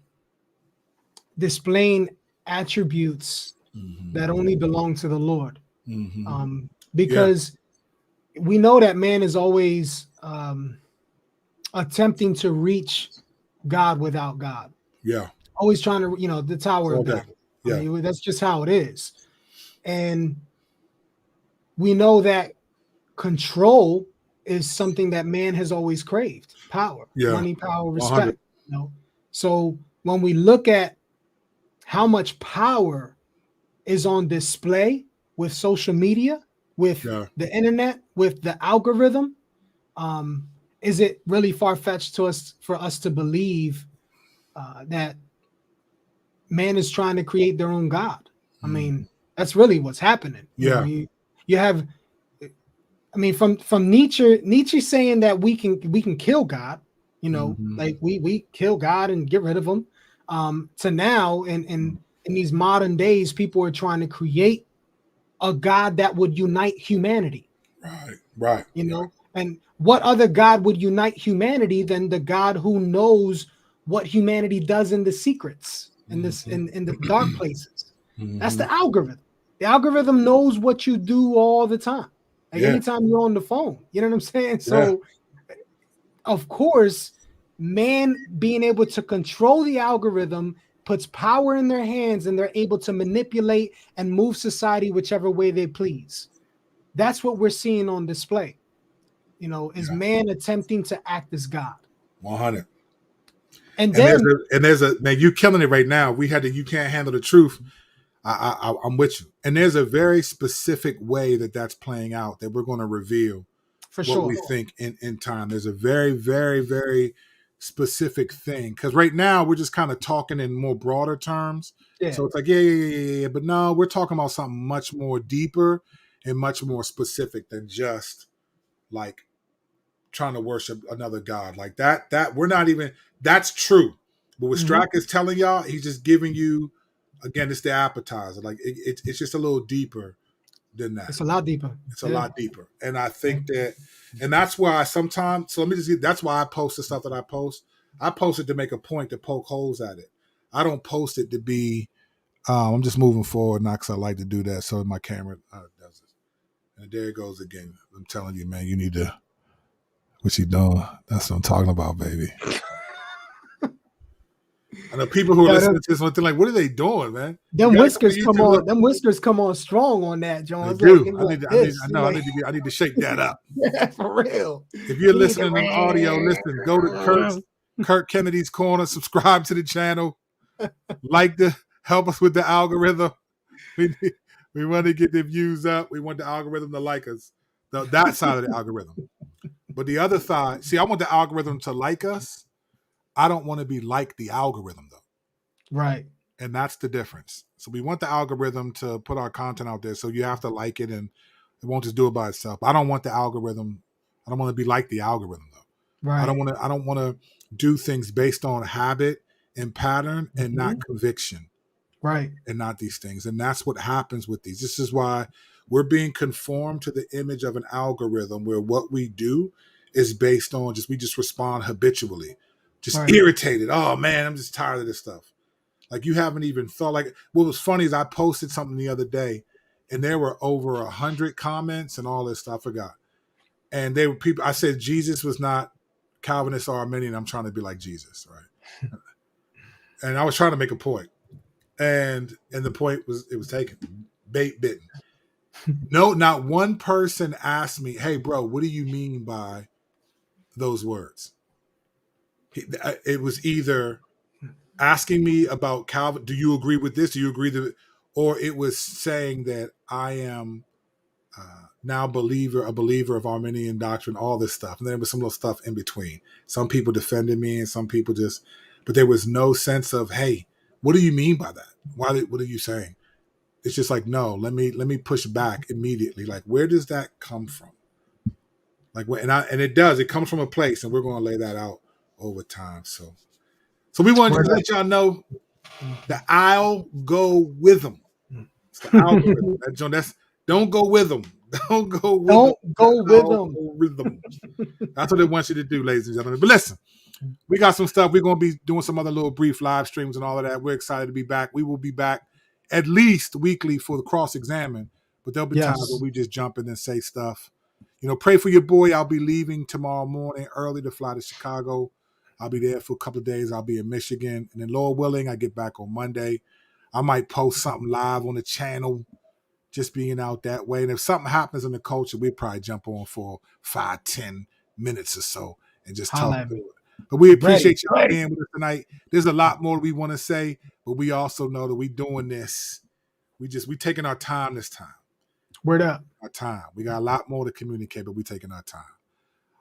displaying attributes Mhm. that only belong to the Lord. Mhm. Yeah. Because we know that man is always attempting to reach God without God. Yeah. Always trying to, the Tower All of day. Babel. I Yeah. mean, that's just how it is. And we know that control is something that man has always craved: power, Yeah. money, power, 100. respect. So when we look at how much power is on display with social media, with Yeah. the internet, with the algorithm, is it really far-fetched for us to believe that man is trying to create their own God? I mean, that's really what's happening. Yeah. You have, I mean, from Nietzsche saying that we can kill God, Mhm. like we kill God and get rid of him, to now in these modern days, people are trying to create a God that would unite humanity. Right. Right. And what other God would unite humanity than the God who knows what humanity does in the secrets, in this Mhm. in the dark places? That's Mhm. the algorithm. The algorithm knows what you do all the time. Like Yeah. anytime you're on the phone, you know what I'm saying? Yeah. So of course, man being able to control the algorithm puts power in their hands, and they're able to manipulate and move society whichever way they please. That's what we're seeing on display. Is Yeah. man attempting to act as God. 100. And And then there's a man, you killing it right now. We had to, you can't handle the truth. I'm with you. And there's a very specific way that that's playing out that we're going to reveal for what sure. we think in time. There's a very, very, very specific thing. Because right now we're just kind of talking in more broader terms. Yeah. So it's like, yeah. But no, we're talking about something much more deeper and much more specific than just like trying to worship another God. Like that we're not even, that's true. But what Mhm. Strack is telling y'all, he's just giving you, again, it's the appetizer. Like it's just a little deeper than that. It's a lot deeper. It's a lot deeper. And I think that, and that's why I sometimes, so let me just get, that's why I post the stuff that I post. I post it to make a point, to poke holes at it. I don't post it to be, I'm just moving forward now because I like to do that. So my camera does it. And there it goes again. I'm telling you, man, you need to, what you doing? That's what I'm talking about, baby. I know people who are listening to this one thing like, what are they doing, man? Them whiskers come on. Them whiskers come on strong on that, John. They It's like, do. I need to shake that up. Yeah, for real. If you're listening on audio, listen, go to Kirk Kennedy's Corner, subscribe to the channel, like to help us with the algorithm. We want to get the views up. We want the algorithm to like us. That side of the algorithm. But the other side, see, I want the algorithm to like us. I don't want to be like the algorithm, though. Right. And that's the difference. So we want the algorithm to put our content out there. So you have to like it, and it won't just do it by itself. I don't want the algorithm. I don't want to be like the algorithm, though. Right. I don't want to do things based on habit and pattern and not conviction. Right. And not these things. And that's what happens with these. This is why we're being conformed to the image of an algorithm where what we do is based on we just respond habitually, just irritated. Oh man, I'm just tired of this stuff. Like you haven't even thought. Like what was funny is I posted something the other day and there were over 100 comments and all this stuff. I forgot. And they were people, I said Jesus was not Calvinist or Arminian. I'm trying to be like Jesus, right? And I was trying to make a point. And the point was, it was taken, bait bitten. No, not one person asked me, "Hey, bro, what do you mean by those words?" It was either asking me about Calvin. Do you agree with this? Do you agree that? Or it was saying that I am now a believer of Arminian doctrine. All this stuff, and there was some little stuff in between. Some people defended me, and some people but there was no sense of, "Hey, what do you mean by that? What are you saying?" it's just like, no, let me push back immediately. Like, where does that come from? Like, and it does. It comes from a place, and we're going to lay that out over time. So we wanted to let y'all know the I'll go with them. It's the algorithm. That's don't go with them. Don't go with them. Go with them. That's what they want you to do, ladies and gentlemen. But listen, we got some stuff. We're going to be doing some other little brief live streams and all of that. We're excited to be back. We will be back at least weekly for the Cross Examine, but there'll be times where we just jump in and say stuff. You know, pray for your boy. I'll be leaving tomorrow morning early to fly to Chicago. I'll be there for a couple of days. I'll be in Michigan. And then, Lord willing, I get back on Monday. I might post something live on the channel, just being out that way. And if something happens in the culture, we'd probably jump on for 5-10 minutes or so and just talk through it. But we appreciate y'all being with us tonight. There's a lot more we want to say, but we also know that we're doing this. We taking our time this time. Word up. Our time. We got a lot more to communicate, but we taking our time.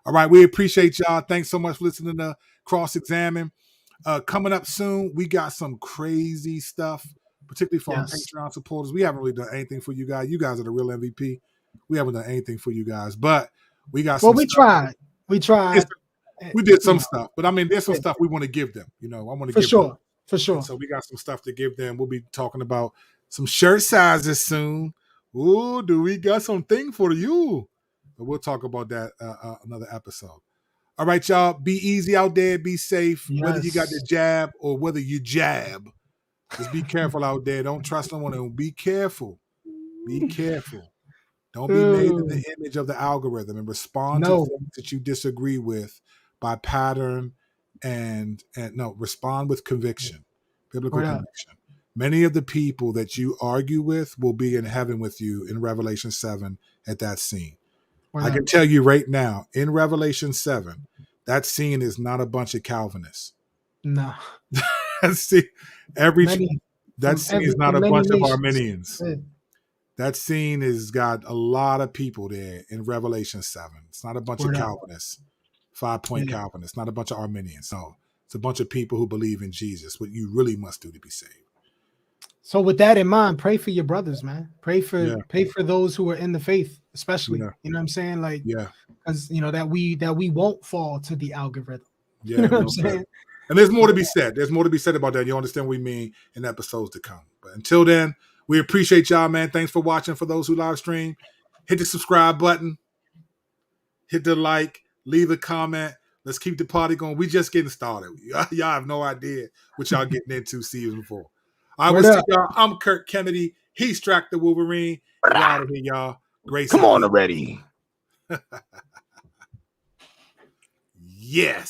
All right. We appreciate y'all. Thanks so much for listening to Cross Examine. Coming up soon, we got some crazy stuff, particularly for our Patreon supporters. We haven't really done anything for you guys. You guys are the real MVP. We haven't done anything for you guys, but we got some stuff. We tried. We did some stuff, but I mean, there's some stuff we want to give them. You know, I want to give them. For sure. And so we got some stuff to give them. We'll be talking about some shirt sizes soon. Ooh, do we got something for you? But we'll talk about that another episode. All right, y'all. Be easy out there. Be safe. Yes. Whether you got the jab or whether you jab, just be careful out there. Don't trust no one. And be careful. Be careful. Don't be made in the image of the algorithm and respond to things that you disagree with by pattern and respond with conviction, biblical conviction. Many of the people that you argue with will be in heaven with you in Revelation 7 at that scene. I can tell you right now, in Revelation 7, that scene is not a bunch of Calvinists. No. that scene is not a bunch of Arminians. That scene has got a lot of people there in Revelation 7. It's not a bunch of Calvinists, 5-point Calvinists, not a bunch of Arminians. No, it's a bunch of people who believe in Jesus, what you really must do to be saved. So with that in mind, pray for your brothers, man. Pray for those who are in the faith, especially. You know what I'm saying? Like, because you know that we won't fall to the algorithm. Yeah, you know what I'm saying? And there's more to be said. There's more to be said about that. You understand what we mean in episodes to come. But until then, we appreciate y'all, man. Thanks for watching. For those who live stream, hit the subscribe button, hit the like, leave a comment. Let's keep the party going. We just getting started. Y'all have no idea what y'all getting into season 4. I will see y'all. I'm Kirk Kennedy. He's Strack the Wolverine. Get out of here, y'all. Grace. Come on already. Yes.